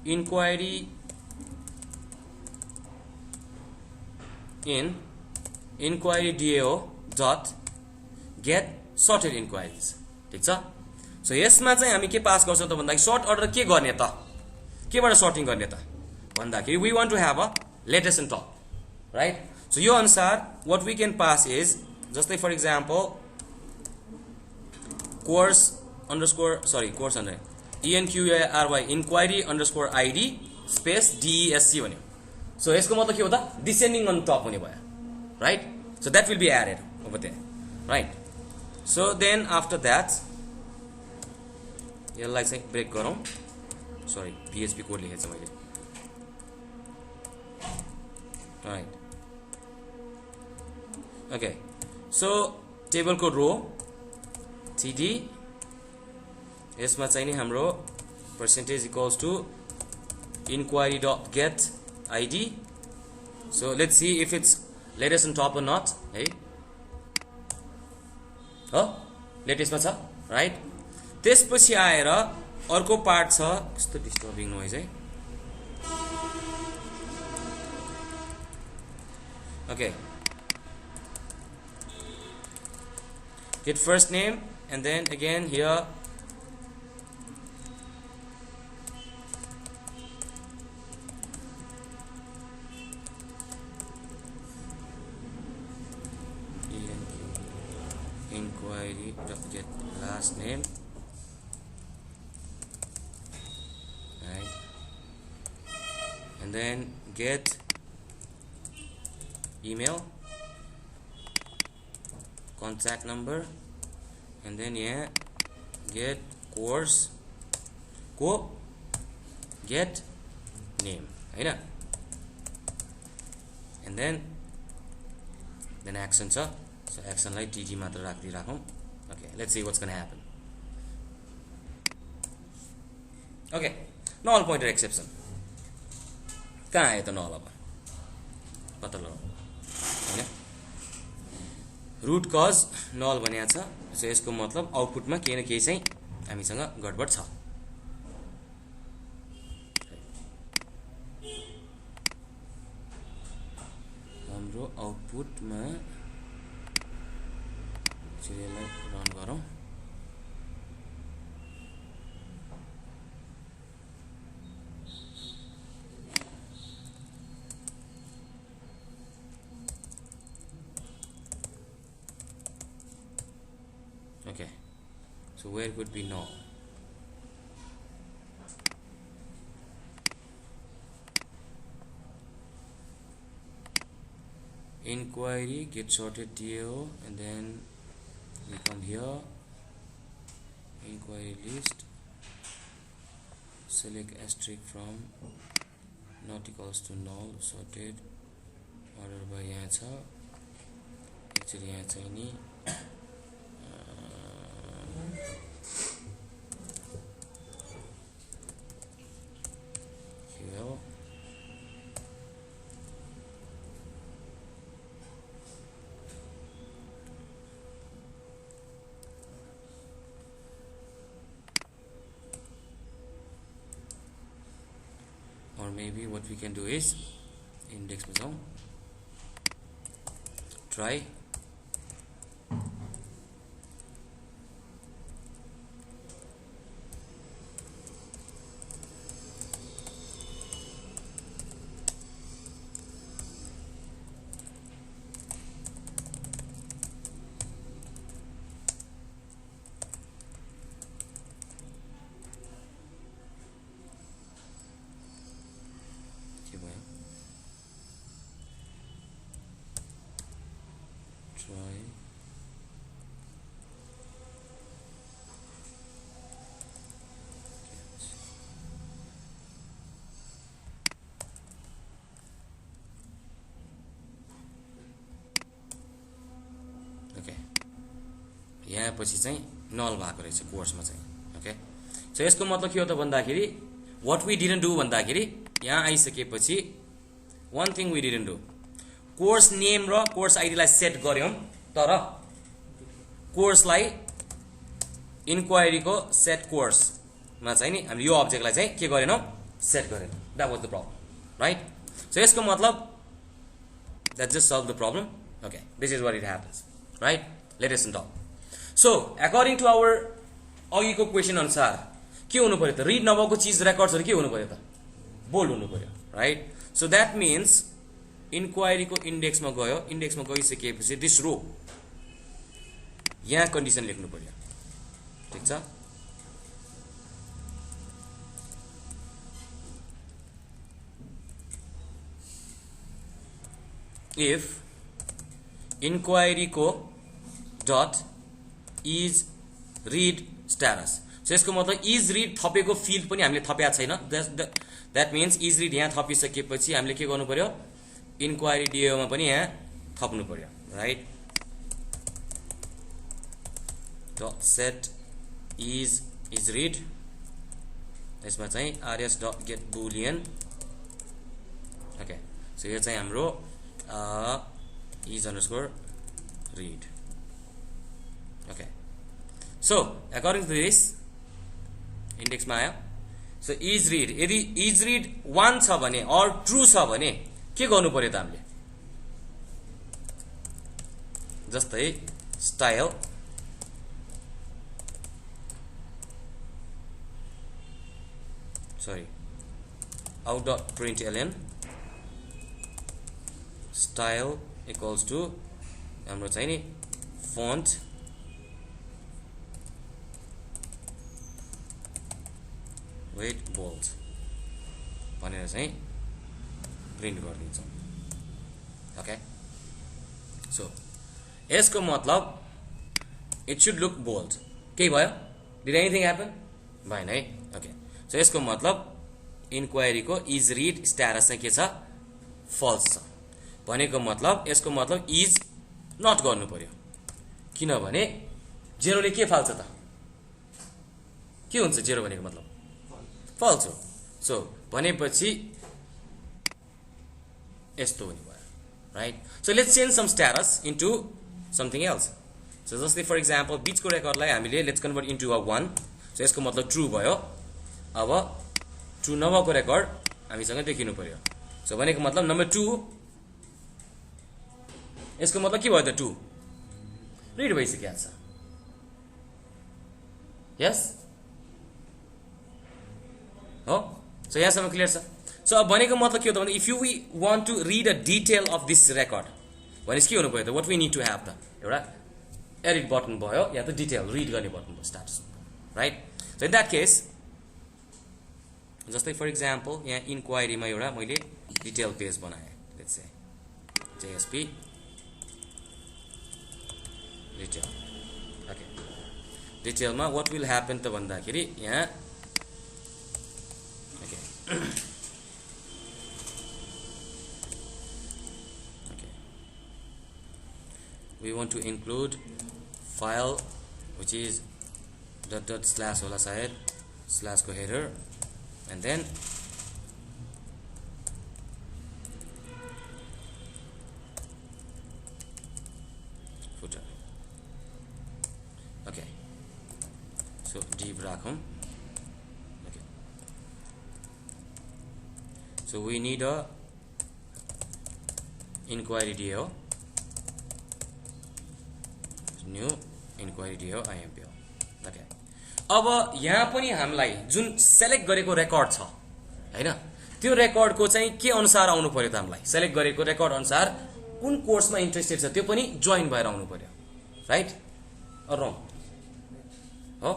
inquiry in inquiry DAO dot get sorted inquiries ठीक छ सो यसमा चाहिँ हामी के पास गर्छौं त भन्दाखेरि सर्ट अर्डर के गर्ने त केबाट सर्टिङ गर्ने त भन्दाखेरि we want to have a latest and top right so यो अनुसार what we can pass is जस्तै for example course underscore sorry course under enquriry inquiry underscore id space desc भन्यो सो यसको मतलब के हो त डिसेन्डिङ अन टप हुने भयो right so that will be added over there right so then after that यसलाई चाहिँ ब्रेक गरौँ सरी php कोड लेखेछ मैले राइट ओके सो टेबलको रो td यसमा चाहिँ नि हाम्रो percentage equals to inquiry dot get id so let's see if it's latest on top or not है हो लेटेस्ट मा छ राइट त्यसपछि आएर अर्को पार्ट छ कस्तो डिस्टर्बिङ नोइज है okay get first name and then again here inquiry get last name right and then get email contact number and then get course get name हैन and then action छ so action लाई tg मात्र राख्दै राखौं okay let's see what's going to happen okay null pointer exception कहाँ आयो त null अब पत्ता लगाऊ हैन रूट कज नल भनेको छ सो यसको मतलब आउटपुटमा केही न केही चाहिँ हामीसँग गडबड छ हाम्रो आउटपुटमा यसलाई रन गरौँ okay so where could be null inquiry get sorted DAO and then we come here inquiry list select asterisk from not equals to null sorted order by यहाँ छ actually यहाँ चाहिँ नि or maybe what we can do is index में जाऊँ try यहाँ पछि चाहिँ नल भएको रहेछ कोर्समा चाहिँ ओके सो यसको मतलब के हो त भन्दाखेरि व्हाट वी डिडन्ट डू भन्दाखेरि यहाँ आइसकेपछि one thing we didn't do course name र कोर्स आईडी लाई सेट गर्यौं तर कोर्स लाई इन्क्वायरी को सेट कोर्स मा चाहिँ नि हामीले यो अब्जेक्टलाई चाहिँ के गरेनौं सेट गरेनौं that was the problem right so यसको मतलब that just solve the problem okay this is what it happens right let us talk so according to our अघिको क्वेशन अनुसार के हुनु पर्यो त रिड नभएको चीज रेकर्ड्सहरु के हुनु पर्यो त बोल्ड हुनु पर्यो right so that means inquiry को इंडेक्स मा गयो इंडेक्स मा गइसकेपछि दिस रो यहाँ कन्डिसन लेख्नु पर्यो ठीक छ if inquiry को dot is read status so यसको मतलब is read थपेको फिल्ड पनि हामीले थपेका छैन that means is read यहाँ थपिसकेपछि हामीले के गर्नु पर्यो inquiry do मा पनि यहाँ थप्नु पर्यो right dot set is read यसमा चाहिँ rs dot get boolean okay so यो चाहिँ हाम्रो is underscore read okay so according to this index मा आयो so is read यदि is read 1 छ भने or true छ भने के गर्नु पर्यो त हामीले जस्तै style sorry out.println style equals to हाम्रो चाहिँ नि font weight bold भनेर चाहिँ प्रिन्ट गरिदिन्छ ओके सो यसको मतलब it should look bold के भयो did anything happen भएन है ओके सो यसको मतलब इन्क्वायरी को is read status चाहिँ के छ false छ भनेको मतलब यसको मतलब is not गर्नु पर्यो किनभने जेरोले के फाल्छ त के हुन्छ जेरो भनेको मतलब false हो सो भनेपछि यस्तो हुने भयो right so let's change some status into something else so जस्तै फर एक्जाम्पल बीचको रेकर्डलाई हामीले let's convert into a 1 so यसको मतलब ट्रू भयो अब ट्रू नभएको रेकर्ड हामीसँग देखिनु पर्यो सो भनेको मतलब नम्बर 2 यसको मतलब के भयो त 2 रिड भइसक्यो छ यस हो सो यहाँसम्म क्लियर छ सो अब भनेको मतलब के हो त भने if you we want to read a detail of this record भनेपछि के हुनु पर्यो त what we need to have त एउटा एडिट बटन भयो या त डिटेल रिड गर्ने बटन भयो start right so in that case जस्तै फर एक्जाम्पल यहाँ इन्क्वायरीमा एउटा मैले डिटेल पेज बनाएँ let's say JSP detail okay डिटेलमा व्हाट विल ह्यापन त भन्दाखेरि यहाँ okay we want to include file which is dot slash wala side slash ko header and then footer okay so div rakhum okay so we need a inquiry do new inquiry दियो आइएमपीओ okay अब यहाँ पनि हामीलाई जुन select गरेको record छ हैन त्यो रेकर्डको चाहिँ के अनुसार आउनु पर्यो त हामीलाई सेलेक्ट गरेको रेकर्ड अनुसार कुन कोर्समा इन्ट्रेस्टेड छ त्यो पनि जोइन भएर आउनु पर्यो राइट अर रङ हो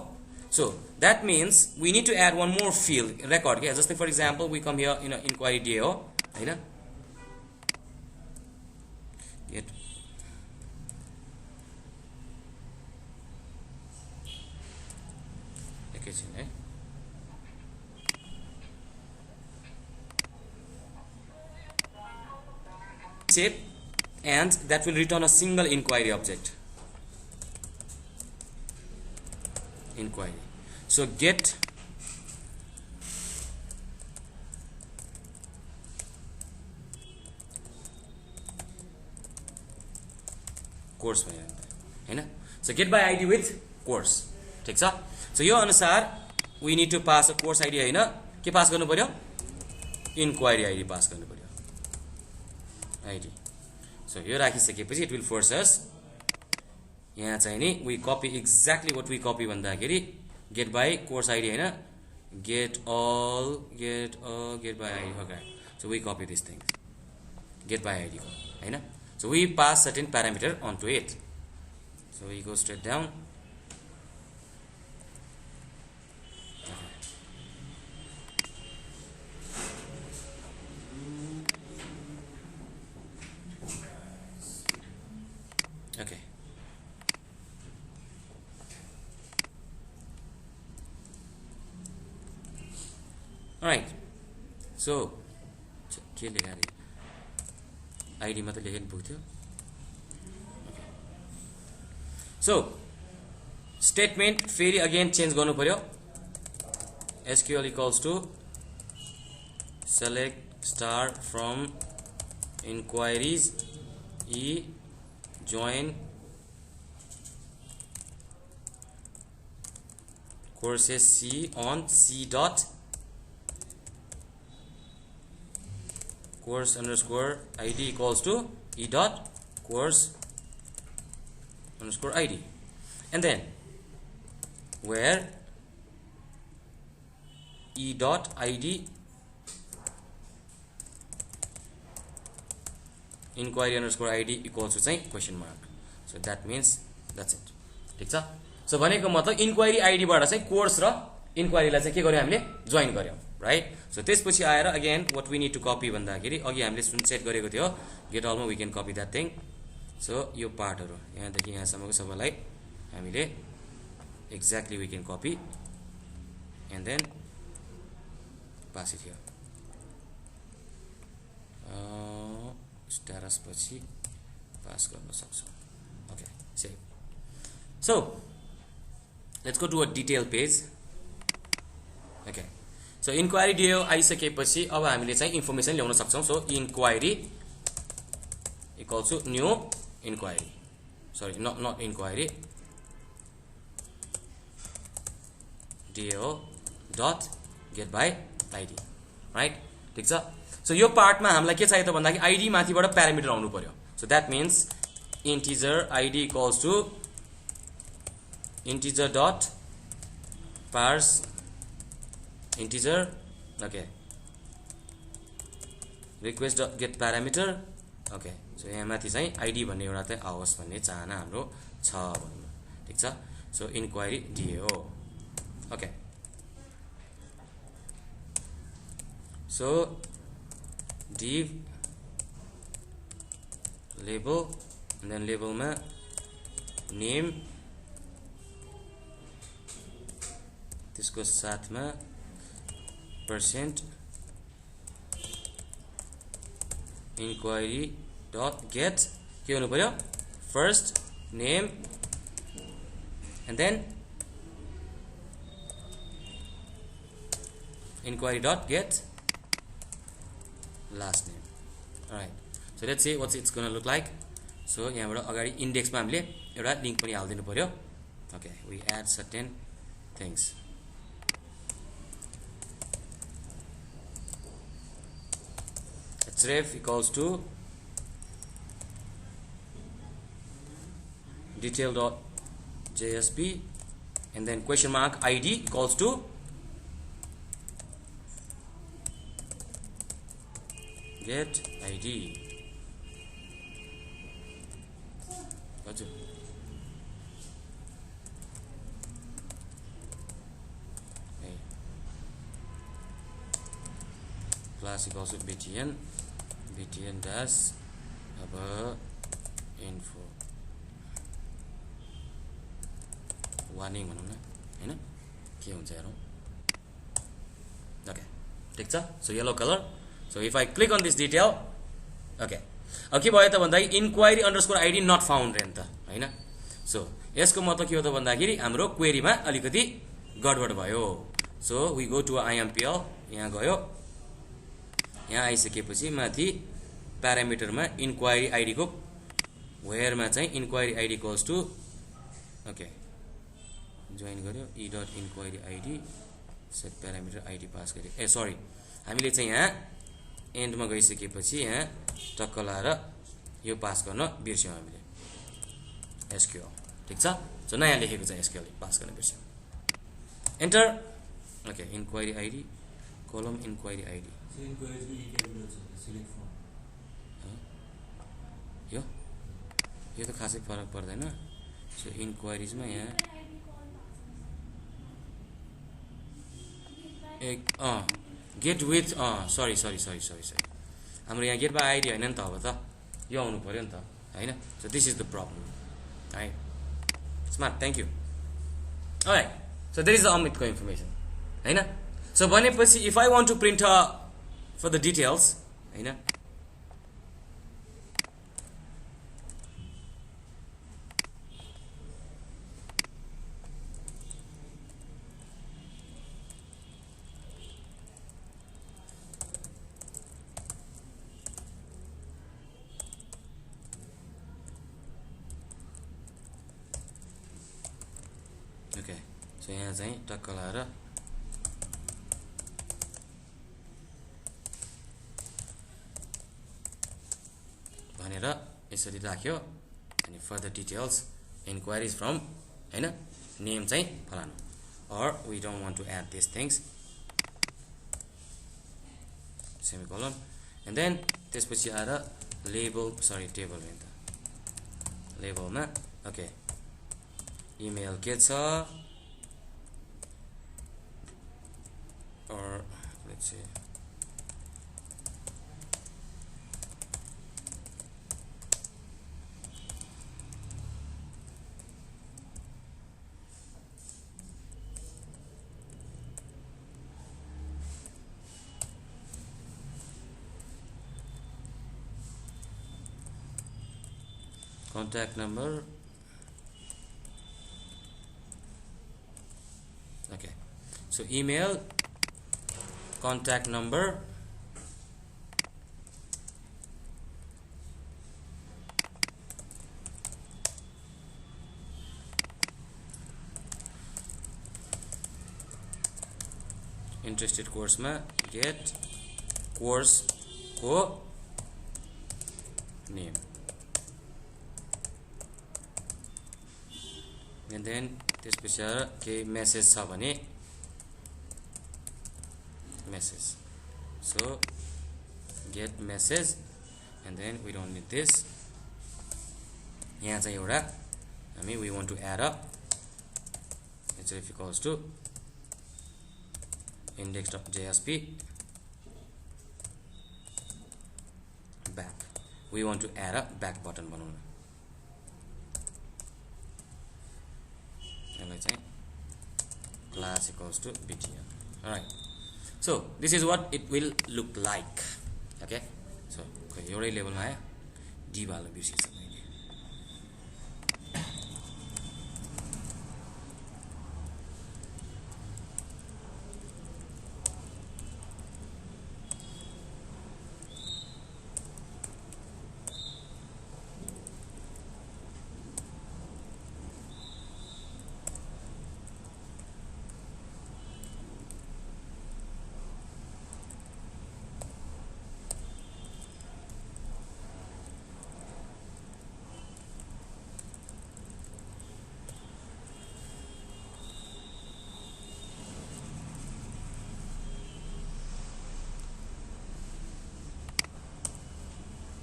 so that means we need to add one more field record के जस्तै for example we come here in inquiry दियो हैन get shape and that will return a single inquiry object inquiry so get course हैन so get by id with course ठीक छ so यो अनुसार we need to pass a course ID हैन के pass गर्नु पर्यो इन्क्वायरी आइडी पास गर्नु पर्यो आइडी सो यो राखिसकेपछि इट विल फोर्स अस यहाँ चाहिँ नि we copy exactly what we copy भन्दाखेरि गेट बाइ कोर्स आइडी हैन get by id okay so we copy this thing get by id हैन so we pass certain parameter onto it so we go straight down okay alright so के लेखा रे ID मात्र लेख्नु पुग्थ्यो so statement फेरि again change गर्नु पर्यो SQL equals to select star from inquiries e join courses C on C dot course underscore id equals to e dot course underscore id and then where e dot id inquiry underscore id equals to question mark so that means that's it ठीक छ so भनेको मतलब inquiry ID बाट चाहिँ course र inquiry लाई चाहिँ के गर्यौ हामीले जोइन गर्यौ राइट सो त्यसपछि आएर again what we need to copy भन्दाखेरि अघि हामीले सुन सेट गरेको थियो गेट अलमा we can copy that thing so यो पार्टहरु यहाँ देखि यहाँ सम्मको सबैलाई हामीले exactly we can copy and then pass it here status पछि पास गर्न सक्छौं okay save so let's go to a detail page okay so inquiry DO आइसकेपछि अब हामीले चाहिँ इन्फर्मेसन ल्याउन सक्छौं so inquiry equals to new inquiry sorry not inquiry DO dot get by id right ठीक छ so यो पार्टमा हामीलाई के चाहियो त भन्दाखेरि id माथिबाट प्यारामिटर आउनु पर्यो so that means integer id equals to integer dot parse integer okay request dot get parameter okay so यहाँ माथि चाहिँ id भन्ने एउटा चाहिँ आओस् भन्ने चाहना हाम्रो छ भन्नु ठीक छ so inquiry DO okay so div label and then label मा name त्यसको साथमा percent inquiry dot get के हुनु पर्यो first name and then inquiry dot get last name alright so let's see what it's gonna look like so यहाँबाट अगाडि इन्डेक्समा हामीले एउटा लिंक पनि हाल्दिनु पर्यो okay we add certain things href equals to detail.jsp and then question mark id equals to get id class equals to btn dash अब info warning भनौं न हैन के हुन्छ हेरौं okay ठीक छ so yellow color so if I click on this detail okay अब के भयो त भन्दाखेरि inquiry underscore id not found rain त हैन so यसको मतलब के हो त भन्दाखेरि हाम्रो क्वेरी मा अलिकति गडबड भयो so we go to IMPL यहाँ गयो यहाँ आइसकेपछि माथि प्यारामिटर मा इन्क्वायरी आईडी को वेयर मा चाहिँ inquiry ID equals to okay join गर्यो e.inquiry id set parameter ID pass गरे ए सरी हामीले चाहिँ यहाँ एन्डमा गइसकेपछि यहाँ टक्क लाएर यो पास गर्न बिर्स्यौं हामीले एसक्यूएल ठीक छ सो नयाँ लेखेको छ एसक्यूएल पास गर्न बिर्स्यौं एन्टर ओके इन्क्वायरी आइडी कलम इन्क्वायरी आइडी यो यो त खासै फरक पर्दैन सो इन्क्वायरीजमा यहाँ गेट विथ सरी हाम्रो यहाँ गेट बाई आइडी होइन नि त अब त यो आउनु पर्यो नि त हैन so this is the problem right smart thank you alright so there is the अमितको इन्फर्मेसन हैन सो भनेपछि if I want to print for the details हैन ओके सो यहाँ चाहिँ टक्क लाएर भनेर यसरी राख्यो अनि फर्दर डिटेल्स इन्क्वायरीज फ्रम हैन नेम चाहिँ फलानु or we don't want to add these things semicolon and then त्यसपछि आएर label sorry table हैन त label मा okay email के छ or let's say contact number okay so email contact number interested course ma get course ko name and then त्यसपछि के message छ भने message so get message and then we don't need this यहाँ चाहिँ एउटा हामी we want to add up href equals to index.jsp back we want to add a back button बनाउन class equals to btn alright so this is what it will look like okay so एउटै लेभलमा आयो D भाल्नु बिर्सिन्छ मैले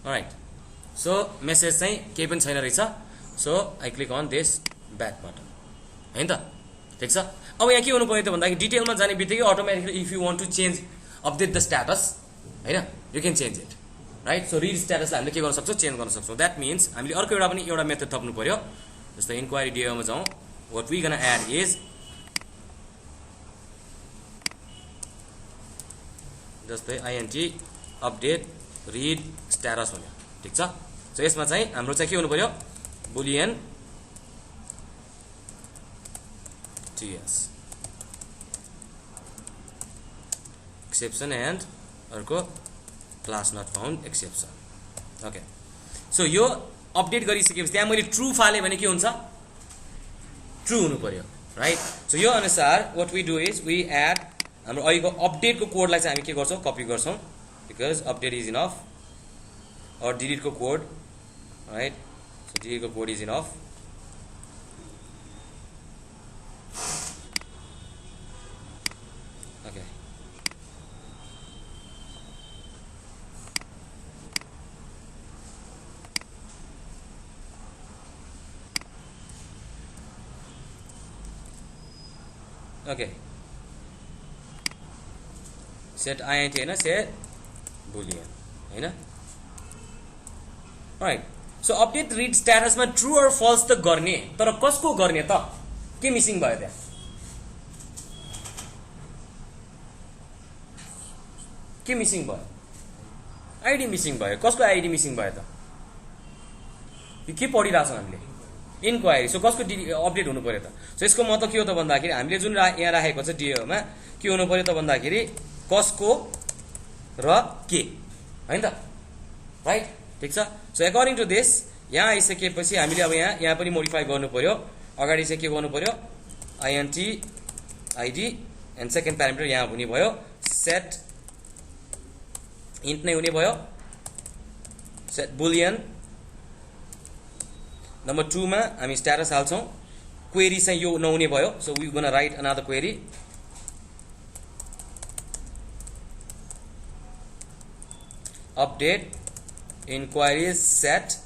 alright so message चाहिँ केही पनि छैन रहेछ so I click on this back button हैन त ठीक छ अब यहाँ के हुनु पर्यो त भन्दाखेरि डिटेलमा जाने बित्तिकै automatically if you want to change update the status हैन you can change it right so read status लाई हामीले के गर्न सक्छौं चेन्ज गर्न सक्छौं that means हामीले अर्को एउटा पनि एउटा मेथड थप्नु पर्यो जस्तै इन्क्वायरी DO मा जाउँ what we gonna add is जस्तै int update read status भन्यो ठीक छ सो यसमा चाहिँ हाम्रो चाहिँ के हुनु पर्यो boolean ts exception and अर्को class not found exception okay so यो अपडेट गरिसकेपछि त्यहाँ मैले ट्रू फाले भने के हुन्छ ट्रू हुनु पर्यो राइट सो यो अनुसार what we do is we add हाम्रो अहिलेको अपडेटको कोडलाई चाहिँ हामी के गर्छौं कपी गर्छौं बिकज अपडेट इज इनफ और डिलिट को कोड राइट सो डिलिट को code is enough okay okay set int हैन सेट boolean हैन right so update read status मा ट्रू और फल्स त गर्ने तर कसको गर्ने त के मिसिङ भयो त्यहाँ के मिसिङ भयो आईडी मिसिङ भयो कसको आईडी मिसिङ भयो त यो के पढिराछौं हामीले इन्क्वायरी सो कसको अपडेट हुनु पर्यो त सो यसको मतलब के हो त भन्दाखेरि हामीले जुन यहाँ राखेको छ DO मा के हुनु पर्यो त भन्दाखेरि कसको र के हैन त राइट ठीक छ सो अकॉर्डिङ टु दिस यहाँ आइसकेपछि हामीले अब यहाँ पनि मोडिफाई गर्नु पर्यो अगाडि चाहिँ के गर्नु पर्यो int id and second parameter यहाँ हुने भयो सेट int नै हुने भयो सेट boolean नम्बर 2 मा हामी स्ट्याटस हाल्छौं क्वेरी चाहिँ यो नहुने भयो so we gonna write another query update inquiries set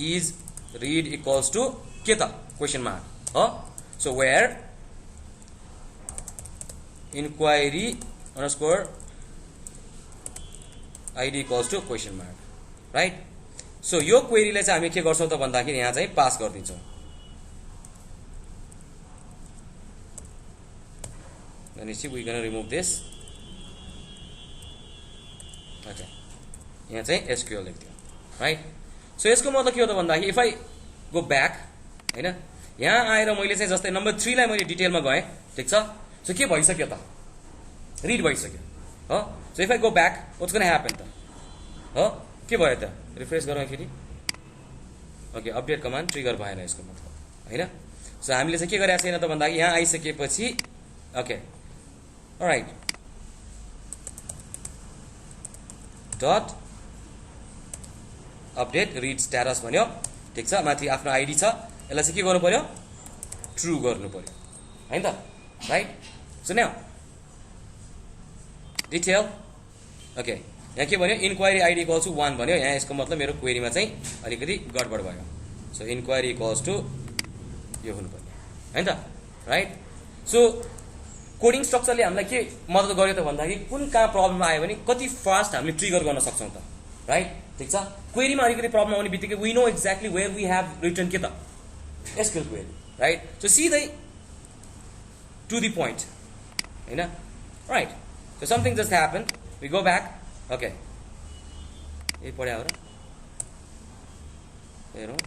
is read equals to के त question mark हो so where inquiry underscore id equals to question mark right so यो query लाई चाहिँ हामी के गर्छौं त भन्दाखेरि यहाँ चाहिँ pass गर्दिन्छौं then you see we gonna remove this okay यहाँ चाहिँ SQL लेख्दियौ राइट सो यसको मतलब के हो त भन्दाखेरि इफ आई गो ब्याक हैन यहाँ आएर मैले चाहिँ जस्तै नम्बर 3 लाई मैले डिटेलमा गए ठीक छ सो के भइसक्यो त रिड भइसक्यो हो so if I go back what's gonna happen त हो के भयो त रिफ्रेश गरौँ फेरि ओके अपडेट कमान्ड ट्रिगर भएन यसको मतलब हैन सो हामीले चाहिँ के गरेका छैन त भन्दाखेरि यहाँ आइसकेपछि okay alright dot update read status भन्यो ठीक छ माथि आफ्नो आईडी छ यसलाई चाहिँ के गर्नु पर्यो ट्रू गर्नु पर्यो हैन त राइट सुन्यौ डिटेल ओके यहाँ के भन्यो इन्क्वायरी आईडी इक्वल्स टु 1 भन्यो यहाँ यसको मतलब मेरो क्वेरीमा चाहिँ अलिकति गडबड भयो सो इन्क्वायरी इक्वल्स टु यो हुनु पर्यो हैन त राइट सो कोडिङ स्ट्रक्चरले हामीलाई के मद्दत गर्यो त भन्दाखेरि कुन कहाँ प्रब्लम आयो भने कति फास्ट हामीले ट्रिगर गर्न सक्छौं त राइट ठीक छ क्वेरीमा अलिकति प्रब्लम आउने बित्तिकै we know exactly where we have written के त SQL क्वेरी राइट सो सीधै टु द पोइन्ट हैन right so something just happened we go back okay यही पढ्या हो र हेरौँ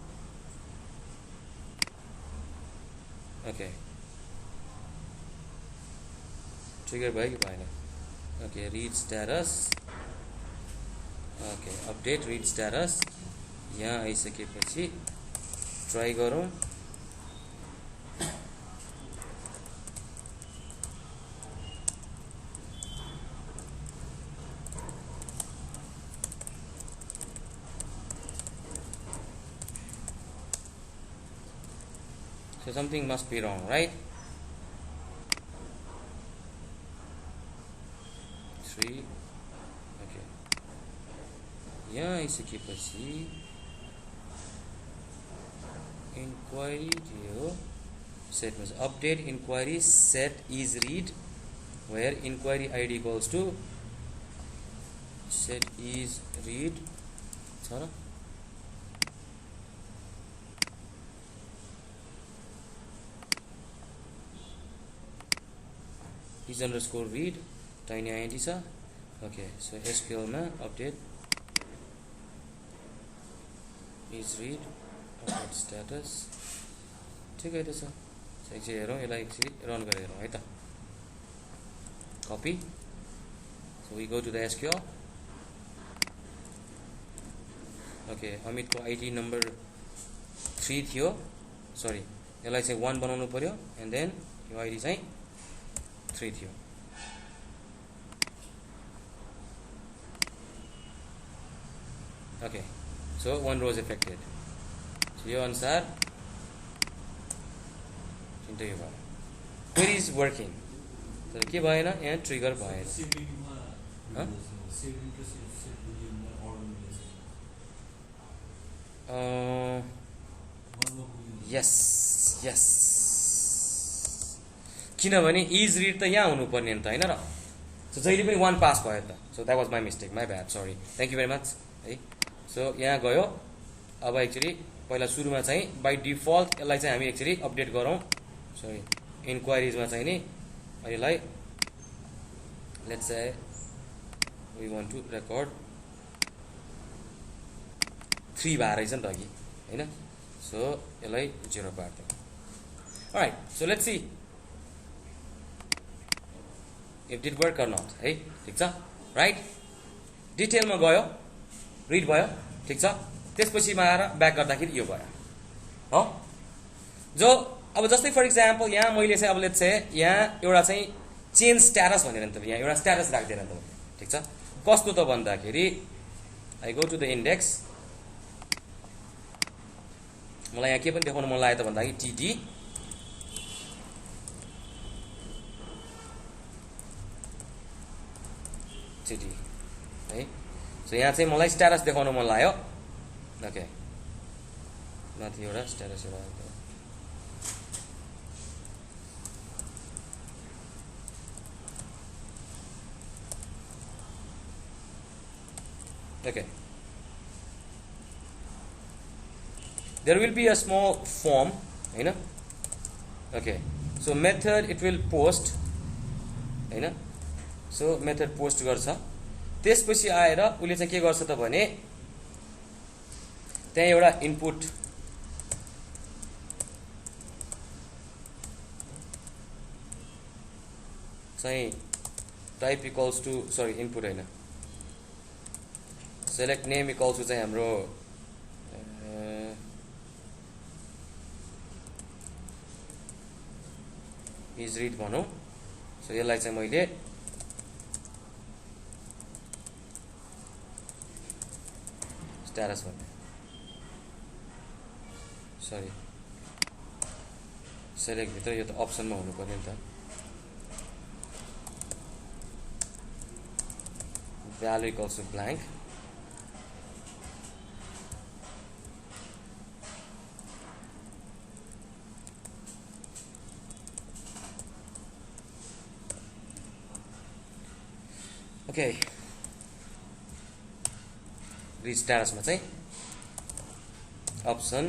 ओके ट्रिगर भयो कि भएन okay read status okay update read status यहाँ आइसकेपछि ट्राई गरौँ so something must be wrong right 3 okay यहाँ आइसकेपछि inquiry के हो set में update inquiry set is read where inquiry id equals to set is read छ र is underscore read tiny int छ okay so SQL मा update is read update status ठिकै त छ एकछिन हेरौँ यसलाई एकछिन रन गरेर हेरौँ है त copy so we go to the SQL okay Amit को ID नम्बर 3 थियो सरी यसलाई चाहिँ 1 बनाउनु पर्यो and then यो ID चाहिँ 3 थियो Okay, so one row is affected. So यो अनुसार चिन्ता यो भयो query is working तर के भएन यहाँ ट्रिगर भएन yes किनभने इज रीड त यहाँ हुनुपर्ने नि त हैन र सो जहिले पनि 1 पास भयो त so that was my mistake my bad sorry thank you very much है सो यहाँ गयो अब एक्चुअली पहिला सुरुमा चाहिँ बाई डिफल्ट यसलाई चाहिँ हामी एक्चुअली अपडेट गरौँ सरी इन्क्वायरिजमा चाहिँ नि यसलाई let's say we want to record 3 भएर रहेछ नि त अघि हैन सो यसलाई 0 पार्दिउँ alright so let's see if did work or not है ठिक छ राइट डिटेलमा गयो रिड भयो ठिक छ त्यसपछि आएर ब्याक गर्दाखेरि यो भयो हो जो अब जस्तै फर इक्जाम्पल यहाँ मैले चाहिँ अब लेट्स से यहाँ एउटा चाहिँ चेन्ज स्ट्याटस भनेर नि त यहाँ एउटा स्ट्याटस राख्दिएन नि त ठिक छ कस्तो त भन्दाखेरि I go to the index मलाई यहाँ के पनि देखाउन मन लाग्यो त भन्दाखेरि टीटी टीटी है सो यहाँ चाहिँ मलाई स्ट्याटस देखाउन मन लाग्यो ओके माथि एउटा स्ट्याटस एउटा okay there will be a small form हैन okay so method it will post हैन so method post गर्छ त्यसपछि आएर उले चाहिँ के गर्छ त भने त्यहाँ एउटा इनपुट चाहिँ type equals to sorry input हैन select name equals to चाहिँ हाम्रो is read भनौं सो यसलाई चाहिँ मैले स्ट्याटस भन्ने सरी सेलेक्ट भित्र यो त अप्सनमा हुनु पर्यो नि त value equals to blank okay read status मा चाहिँ option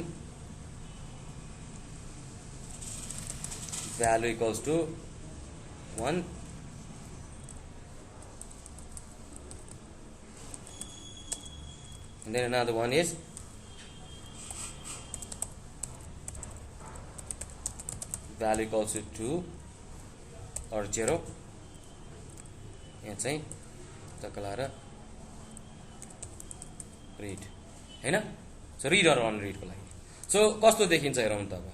value equals to 1 and then another one is value equals to 2 or 0 यहाँ चाहिँ तकलाएर रिड हैन so read or unread को लागि सो कस्तो देखिन्छ हेरौँ त अब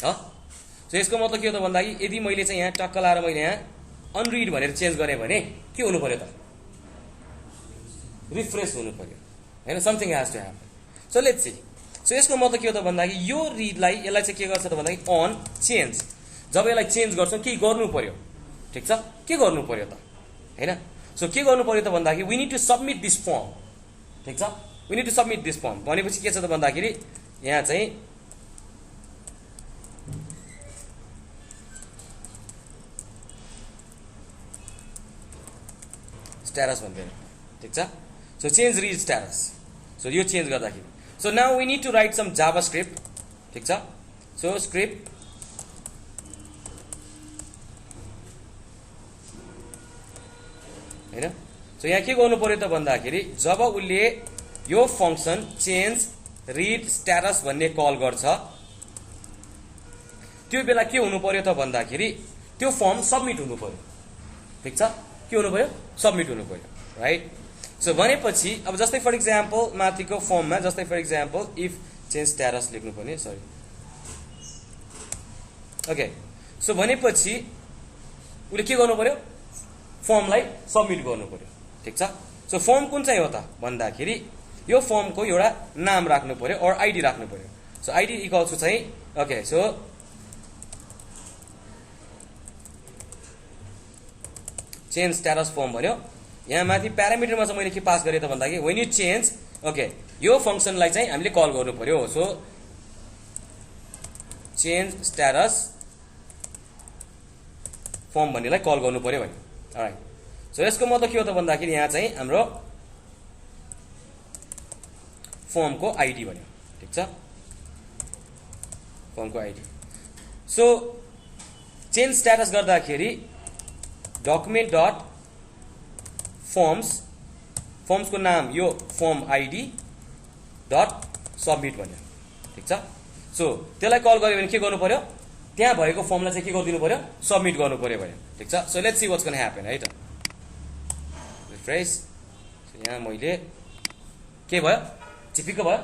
ह सो यसको मतलब के हो त भन्दाखेरि यदि मैले चाहिँ यहाँ टक्क लाएर मैले यहाँ अनरिड भनेर चेन्ज गरे भने के हुनु पर्यो त रिफ्रेश हुनु पर्यो हैन something has to happen so let's see so यसको मतलब के हो त भन्दाखेरि यो रिडलाई यसलाई चाहिँ के गर्छ त भन्दाखेरि अन चेन्ज जब यसलाई चेन्ज गर्छौं के गर्नु पर्यो ठीक छ के गर्नु पर्यो त हैन सो के गर्नु पर्यो त भन्दाखेरि we need to submit this form ठीक छ we need to submit this form भनेपछि के छ त भन्दाखेरि यहाँ चाहिँ स्ट्याटस भन्दैन ठीक छ so change read status so यो चेन्ज गर्दाखेरि so now we need to write some JavaScript ठीक छ सो स्क्रिप्ट हैन सो यहाँ के गर्नु पर्यो त भन्दाखेरि जब उले यो फंक्सन चेन्ज रिड स्ट्याटस भन्ने कल गर्छ त्यो बेला के हुनु पर्यो त भन्दाखेरि त्यो फर्म सबमिट हुनु पर्यो ठीक छ के हुनु पर्यो सबमिट हुनु पर्यो राइट सो भनेपछि अब जस्तै फर एक्जाम्पल माथिको फर्ममा जस्तै for example if change status लेख्नु पर्ने सरी ओके सो भनेपछि उले के गर्नु पर्यो फर्मलाई सबमिट गर्नु पर्यो ठीक छ सो फर्म कुन चाहिँ हो त भन्दाखेरि यो फर्मको एउटा नाम राख्नु पर्यो और आईडी राख्नु पर्यो सो आईडी इक्वल्स टु चाहिँ okay so change status form भन्यो यहाँ माथि प्यारामिटरमा चाहिँ मैले के पास गरेँ त भन्दाखेरि व्हेन यु चेन्ज ओके यो फंक्सनलाई चाहिँ हामीले कल गर्नु पर्यो सो चेन्ज स्ट्याटस फर्म भन्नेलाई कल गर्नु पर्यो भने अलराइट सो यसको मतलब के हो त भन्दाखेरि यहाँ चाहिँ हाम्रो फर्मको आईडी भन्यो ठीक छ फर्मको आईडी सो चेन्ज स्ट्याटस गर्दाखेरि डकुमेन्ट डट फर्म्स को नाम यो फर्म आईडी डट सबमिट भन्यो ठीक छ सो त्यसलाई कल गर्यो भने के गर्नु पर्यो त्यहाँ भएको फर्मलाई चाहिँ के गरिदिनु पर्यो सबमिट गर्नु पर्यो भन्यो ठीक छ so let's see what's gonna happen है त रिफ्रेश यहाँ मैले के भयो चिपिक्क भयो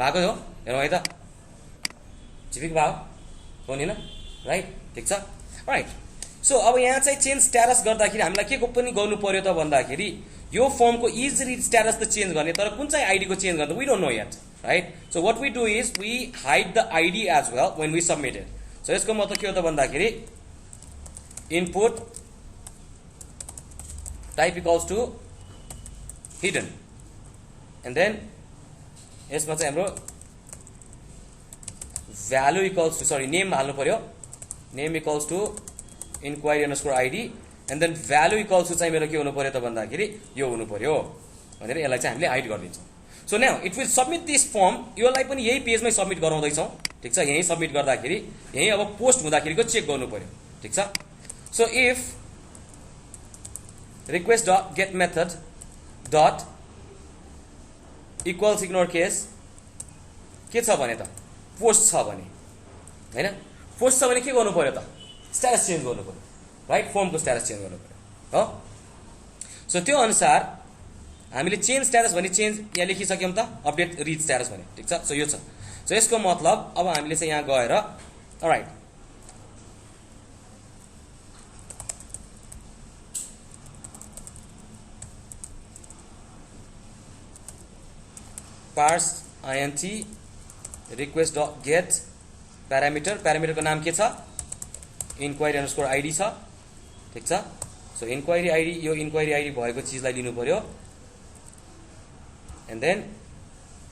भएको हो हेरौँ है त चिपिक भयो हो नि राइट ठीक छ राइट सो अब यहाँ चाहिँ चेन्ज स्ट्याटस गर्दाखेरि हामीलाई के को पनि गर्नु पर्यो त भन्दाखेरि यो फर्मको इज रिड स्ट्याटस त चेन्ज गर्ने तर कुन चाहिँ आईडी को चेन्ज गर्ने we don't know yet right so what we do is we hide the ID as well when we submit it so यसको मतलब के हो त भन्दाखेरि input type equals to hidden and then यसमा चाहिँ हाम्रो value equals to sorry name हाल्नु पर्यो name equals to enquury underscore id and then value equals to चाहिँ मेरो के हुनु पर्यो त भन्दाखेरि यो हुनु पर्यो भनेर यसलाई चाहिँ हामीले हाइड गरिदिन्छौँ so now it will submit this form योलाई पनि यही पेजमै सबमिट गराउँदैछौँ ठीक छ यही सबमिट गर्दाखेरि यही अब पोस्ट हुँदाखेरिको चेक गर्नु पर्यो ठीक छ so if request dot get method dot equals ignore case के छ भने त पोस्ट छ भने हैन पोस्ट छ भने के गर्नु पर्यो त स्ट्याटस चेन्ज गर्नु पर्यो राइट फर्मको स्ट्याटस चेन्ज गर्नु पर्यो हो सो त्यो अनुसार हामीले चेन्ज स्ट्याटस भने चेन्ज यहाँ लेखिसक्यौँ त अपडेट रिड स्ट्याटस भने ठीक छ सो यो छ सो यसको मतलब अब हामीले चाहिँ यहाँ गएर alright parse int request dot get parameter को नाम के छ enquury underscore id छ ठीक छ सो enquury id यो enquury id भएको चीजलाई लिनु पर्यो एन्ड देन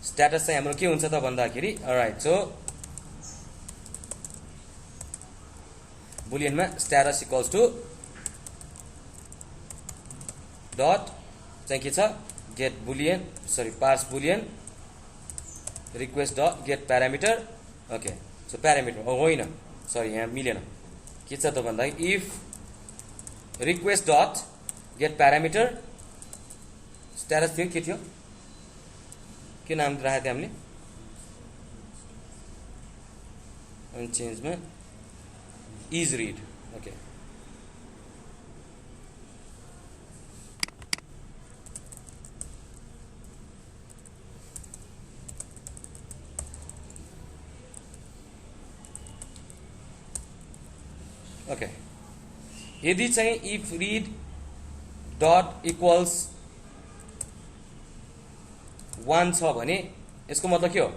स्ट्याटस चाहिँ हाम्रो के हुन्छ त भन्दाखेरि अलराइट सो बुलियनमा स्ट्याटस इक्वल्स टु डट चाहिँ के छ get boolean sorry parse boolean request dot get parameter okay so parameter होइन सरी यहाँ मिलेन के छ त भन्दा if request dot get parameter status थियो के थियो के नाम राखेको थियो हामीले अनि चेन्जमा इज रिड ओके ओके यदि चाहिँ इफ रिड डट इक्वल्स 1 छ भने यसको मतलब के हो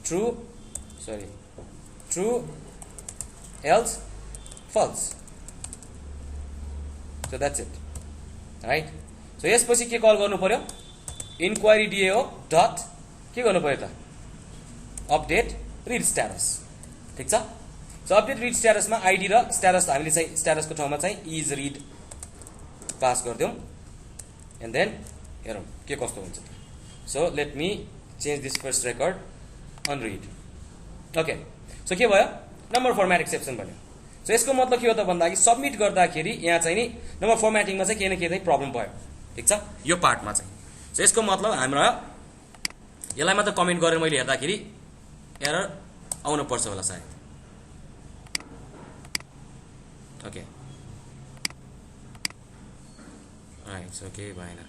true else false so that's it right so यसपछि के कल गर्नु पर्यो इन्क्वायरी डिओ डट के गर्नु पर्यो त अपडेट रिड स्ट्याटस ठीक छ सो अपडेट रिड स्ट्याटसमा आईडी र स्ट्याटस हामीले चाहिँ स्ट्याटसको ठाउँमा चाहिँ इज रिड पास गरिदिउँ एन्ड देन हेरौँ के कस्तो हुन्छ so let me change this first record on read okay so के भयो नम्बर फर्मेट एक्सेप्सन भन्यो सो यसको मतलब के हो त भन्दाखेरि सबमिट गर्दाखेरि यहाँ चाहिँ नि नम्बर फर्मेटिङमा चाहिँ केही न केही चाहिँ प्रब्लम भयो ठीक छ यो पार्टमा चाहिँ सो यसको मतलब हाम्रो यसलाई मात्र कमेन्ट गरेर मैले हेर्दाखेरि एरर आउनु पर्छ होला सायद ओके राइट सो केही भएन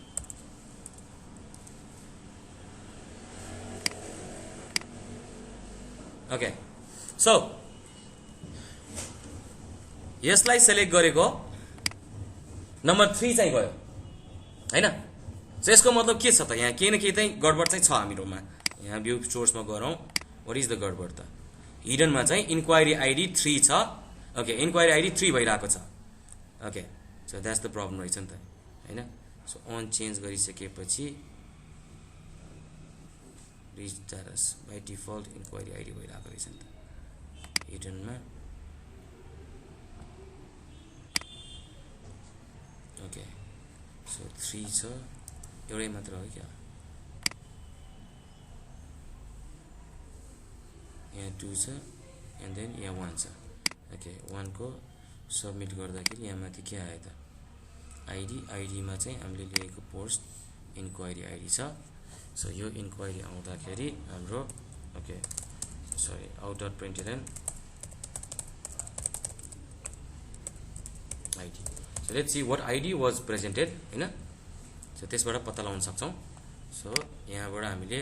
ओके सो यसलाई सेलेक्ट गरेको नम्बर 3 चाहिँ गयो हैन सो यसको मतलब के छ त यहाँ केही न केही चाहिँ गडबड चाहिँ छ हामीरोमा यहाँ भ्यू सोर्समा गरौँ व्हाट इज द गडबड त हिडनमा चाहिँ इन्क्वायरी आईडी 3 छ ओके इन्क्वायरी आईडी 3 भइरहेको छ okay so that's the problem रहेछ नि त हैन सो अन चेन्ज गरिसकेपछि reach status by default inquiry ID भइरहेको रहेछ नि त हिडनमा ओके सो 3 छ एउटै मात्र हो क्या यहाँ 2 छ एन्ड देन यहाँ 1 छ ओके 1 को सबमिट गर्दाखेरि यहाँ माथि के आयो त आईडीमा चाहिँ हामीले लेखेको पोस्ट इन्क्वायरी आईडी छ सो यो इन्क्वायरी आउँदाखेरि हाम्रो okay sorry out dot printed ID so let's see what ID was presented हैन सो त्यसबाट पत्ता लगाउन सक्छौं सो यहाँबाट हामीले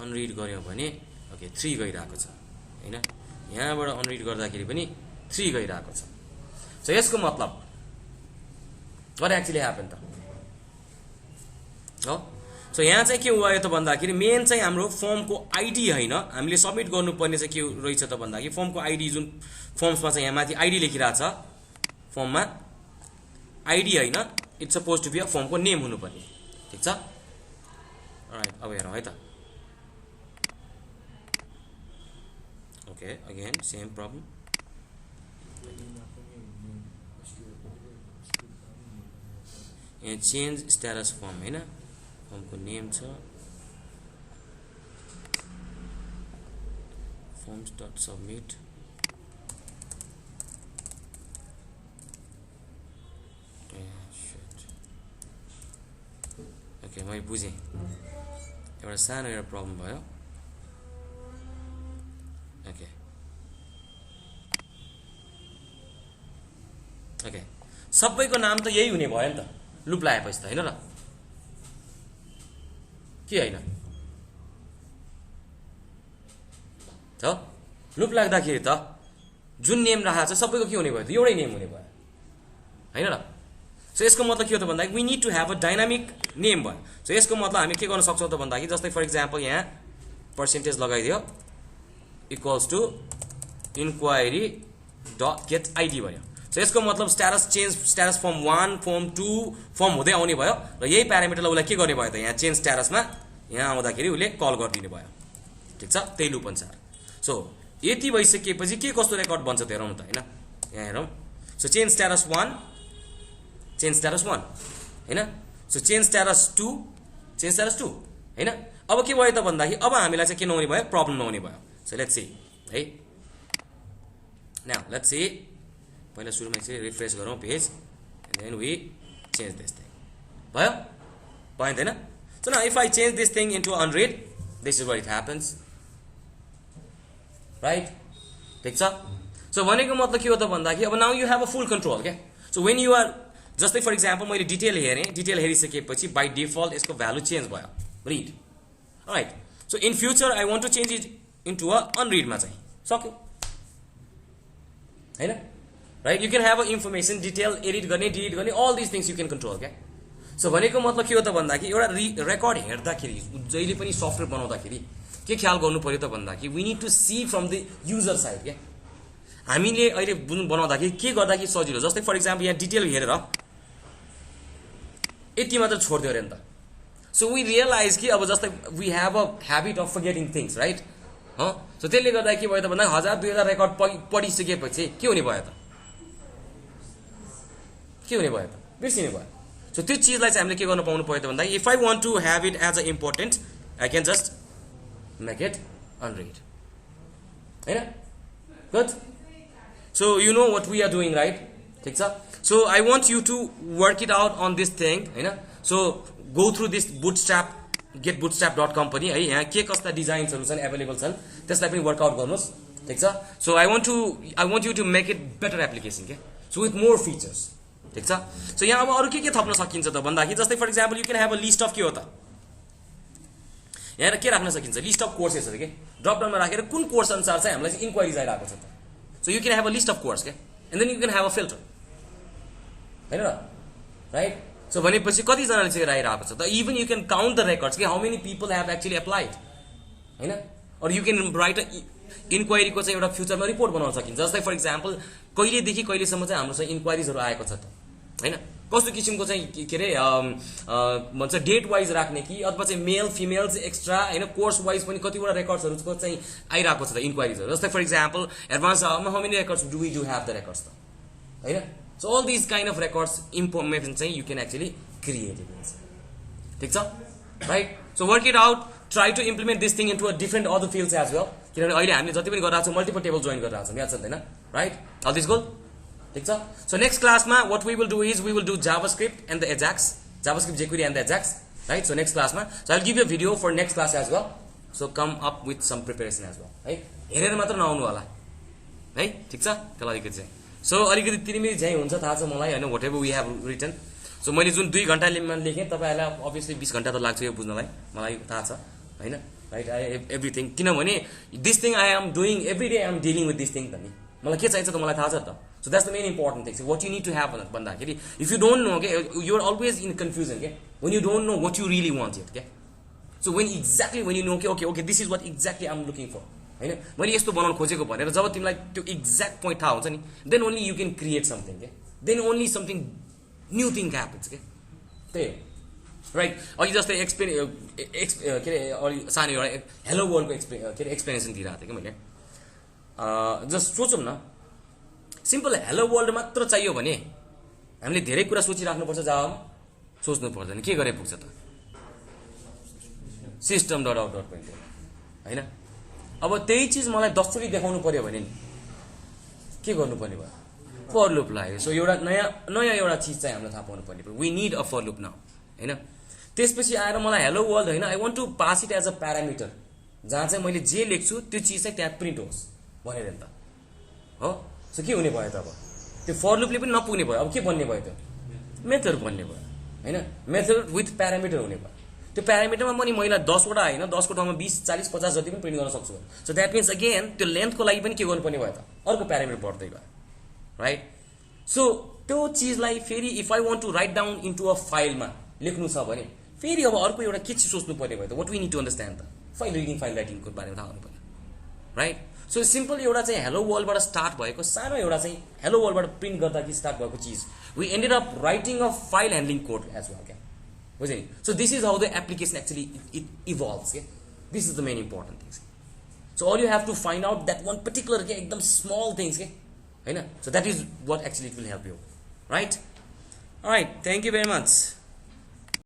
अनरिड गर्यौं भने ओके 3 गइरहेको छ हैन यहाँबाट अनरिड गर्दाखेरि पनि 3 गइरहेको छ सो यसको मतलब what actually happened त हो सो यहाँ चाहिँ के भयो त भन्दाखेरि मेन चाहिँ हाम्रो फर्मको आईडी हैन हामीले सबमिट गर्नुपर्ने चाहिँ के रहेछ त भन्दाखेरि फर्मको आईडी जुन फर्म्समा चाहिँ यहाँ माथि आईडी लेखिरहेछ फर्ममा आईडी हैन it's suppose to be a फर्मको नेम हुनुपर्ने ठीक छ अलराइट अब हेरौँ है त ओके अगेन सेम प्रब्लम यहाँ चेन्ज स्ट्याटस फर्म हैन फर्मको नेम छ forms dot submit ओके मैले बुझेँ एउटा सानो एउटा प्रब्लम भयो ओके ओके सबैको नाम त यही हुने भयो नि त लुप लगाएपछि त हैन र के हैन त लुप लाग्दाखेरि त जुन नेम राखेको छ सबैको के हुने भयो त एउटै नेम हुने भयो हैन र सो यसको मतलब के हो त भन्दाखेरि we need to have a dynamic name भयो सो यसको मतलब हामी के गर्न सक्छौं त भन्दाखेरि जस्तै फर एक्जाम्पल यहाँ पर्सेन्टेज लगाइदियो equals to inquiry dot get ID भयो सो यसको मतलब स्ट्याटस फर्म 1 फर्म 2 फर्म हुँदै आउने भयो र यही प्यारामिटरलाई उलाई के गर्ने भयो त यहाँ चेन्ज स्ट्याटसमा यहाँ आउँदाखेरि उले कल गरिदिने भयो ठीक छ त्यही लुप अनुसार सो यति भइसकेपछि के कस्तो रेकर्ड बन्छ त हेरौँ त हैन यहाँ हेरौँ सो चेन्ज स्ट्याटस 1 हैन सो चेन्ज स्ट्याटस 2 हैन अब के भयो त भन्दाखेरि अब हामीलाई चाहिँ के नहुने भयो प्रब्लम नहुने भयो सो लेट्स सी है नाउ लेट्स सी पहिला सुरुमा चाहिँ रिफ्रेश गरौँ page and then we change this thing भयो हैन so now if I change this thing into unread this is what it happens right ठीक छ सो भनेको मतलब के हो त भन्दाखेरि अब now you have a full control के सो व्हेन यु आर जस्तै फर एक्जाम्पल मैले डिटेल हेरेँ डिटेल हेरिसकेपछि बाइ डिफल्ट यसको भ्यालु चेन्ज भयो read right so in future I want to change it into a अनरिडमा चाहिँ सक्यो हैन right you can have a information detail edit गर्ने डिलिट गर्ने all this things you can control क्या so भनेको मतलब के हो त भन्दाखेरि एउटा रेकर्ड हेर्दाखेरि जहिले पनि सफ्टवेयर बनाउँदाखेरि के ख्याल गर्नु पर्यो त भन्दाखेरि we need to see from the user side क्या हामीले अहिले बनाउँदाखेरि के गर्दाखेरि सजिलो जस्तै फर एक्जाम्पल यहाँ डिटेल हेरेर यति मात्र छोड्दियो अरे नि त सो वी रियलाइज कि अब जस्तै we have a habit of forgetting things right so त्यसले गर्दा के भयो त भन्दा 1000-2000 रेकर्ड पढिसकेपछि के हुने भयो त बिर्सिने भयो सो त्यो चिजलाई चाहिँ हामीले के गर्न पाउनु पर्यो त भन्दा if I want to have it as a important I can just make it unread हैन good so you know what we are doing right ठीक छ so I want you to work it out on this thing हैन so go through this bootstrap.com पनि है यहाँ के कस्ता डिजाइन्सहरु छन् अवेलेबल छन् त्यसलाई पनि वर्कआउट गर्नुस् ठीक छ so I want you to make it better application के सो विथ मोर फिचर्स ठीक छ सो यहाँ अब अरु के थप्न सकिन्छ त भन्दाखेरि जस्तै for example you can have a list of के हो त यहाँ के राख्न सकिन्छ लिस्ट अफ कोर्सेसहरु के ड्रप डाउनमा राखेर कुन कोर्स अनुसार चाहिँ हामीलाई चाहिँ इन्क्वायरीज आइराको छ त so you can have a list of course के and then you can have a filter हैन र राइट सो भनेपछि कतिजनाले चाहिँ आइरहेको छ त even you can count the records कि how many people have actually applied हैन अर यु क्यान राइट इन्क्वायरीको चाहिँ एउटा फ्युचरमा रिपोर्ट बनाउन सकिन्छ जस्तै फर इक्जाम्पल कहिलेदेखि कहिलेसम्म चाहिँ हाम्रो चाहिँ इन्क्वायरिजहरू आएको छ त हैन कस्तो किसिमको चाहिँ के अरे भन्छ डेट वाइज राख्ने कि अथवा चाहिँ मेल फिमेल चाहिँ एक्स्ट्रा हैन कोर्स वाइज पनि कतिवटा रेकर्ड्सहरूको चाहिँ आइरहेको छ त इन्क्वायरिजहरू जस्तै for example advance how many records do we do have the records त हैन so all this kind of records information चाहिँ यु क्यान एक्चुअली क्रिएट ठिक छ right so work it out try to implement this thing into a different other fields as well किनभने अहिले हामीले जति पनि गरिरहेको छौँ मल्टिपल टेबल जोइन गरिरहेको छौँ याद छ हैन राइट अल दिस गोल ठिक छ सो नेक्स्ट क्लासमा what we will do is we will do JavaScript and the Ajax JavaScript jQuery and the Ajax right so next क्लासमा so I will give you video for next class as well so come up with some preparation as well है हेरेर मात्र नआउनु होला है ठिक छ त्यसलाई अलिकति चाहिँ सो अलिकति तिमीले चाहिँ हुन्छ थाहा छ मलाई हैन whatever we have written so मैले जुन 2 घण्टा लेखेँ तपाईहरुलाई अभियसली 20 घण्टा त लाग्छ यो बुझ्नलाई मलाई थाहा छ हैन राइट आई एभ्रिथिङ किनभने this thing I am doing every day I am dealing with this thing त नि मलाई के चाहिन्छ त मलाई थाहा छ त so that's the main important thing what you need to have भन्दाखेरि इफ यु डोन्ट नो के you are always in confusion के when you don't know what you really want it के so when exactly when you know के okay this is what exactly I am looking for हैन मैले यस्तो बनाउन खोजेको भनेर जब तिमीलाई त्यो एक्ज्याक्ट पोइन्ट थाहा हुन्छ नि then only you can create something के then only something new thing happens के त्यही राइट अघि जस्तै के अरे सानो एउटा हेलो वर्ल्डको के अरे एक्सप्लेनेसन दिइरहेको थिएँ कि मैले जस्ट सोचौँ न सिम्पल हेलो वर्ल्ड मात्र चाहियो भने हामीले धेरै कुरा सोचिराख्नुपर्छ जावामा सोच्नु पर्दैन के गरे पुग्छ त system dot out dot point हैन अब त्यही चिज मलाई 10 चोटि देखाउनु पर्यो भने नि के गर्नुपर्ने भयो फर लुप लाग्यो सो एउटा नयाँ एउटा चिज चाहिँ हामीले थाहा पाउनु पर्ने भयो we need a for loop now हैन त्यसपछि आएर मलाई हेलो वर्ल्ड हैन I want to pass it as a parameter जहाँ चाहिँ मैले जे लेख्छु त्यो चिज चाहिँ त्यहाँ प्रिन्ट होस् भनेर नि त हो सो के हुने भयो त अब त्यो फर लुपले पनि नपुग्ने भयो अब के बन्ने भयो त्यो मेथड बन्ने भयो हैन मेथड विथ प्यारामिटर हुने भयो त्यो प्यारामिटरमा पनि मैले 10 वटा हैन 10 को ठाउँमा 20 40 50 जति पनि प्रिन्ट गर्न सक्छु सो द्याट मिन्स अगेन त्यो लेन्थको लागि पनि के गर्नुपर्ने भयो त अर्को प्यारामिटर बढ्दै गयो राइट सो त्यो चिजलाई फेरि if I want to write down into a फाइलमा लेख्नु छ भने फेरि अब अर्को एउटा के चिज सोच्नु पर्ने भयो त what we need to understand त फाइल रिडिङ फाइल राइटिङको बारेमा थाहा हुनु पर्यो राइट सो सिम्पल एउटा चाहिँ हेलो वर्ल्डबाट स्टार्ट भएको सानो एउटा चाहिँ हेलो वर्ल्डबाट प्रिन्ट गर्दा कि स्टार्ट भएको चिज we ended up writing a file handling code as well क्या बुझ्यो नि so this is how the application actually it evolves के this is the main important things so all you have to find out that one particular के एकदम small things के हैन so that is what actually it will help you right thank you very much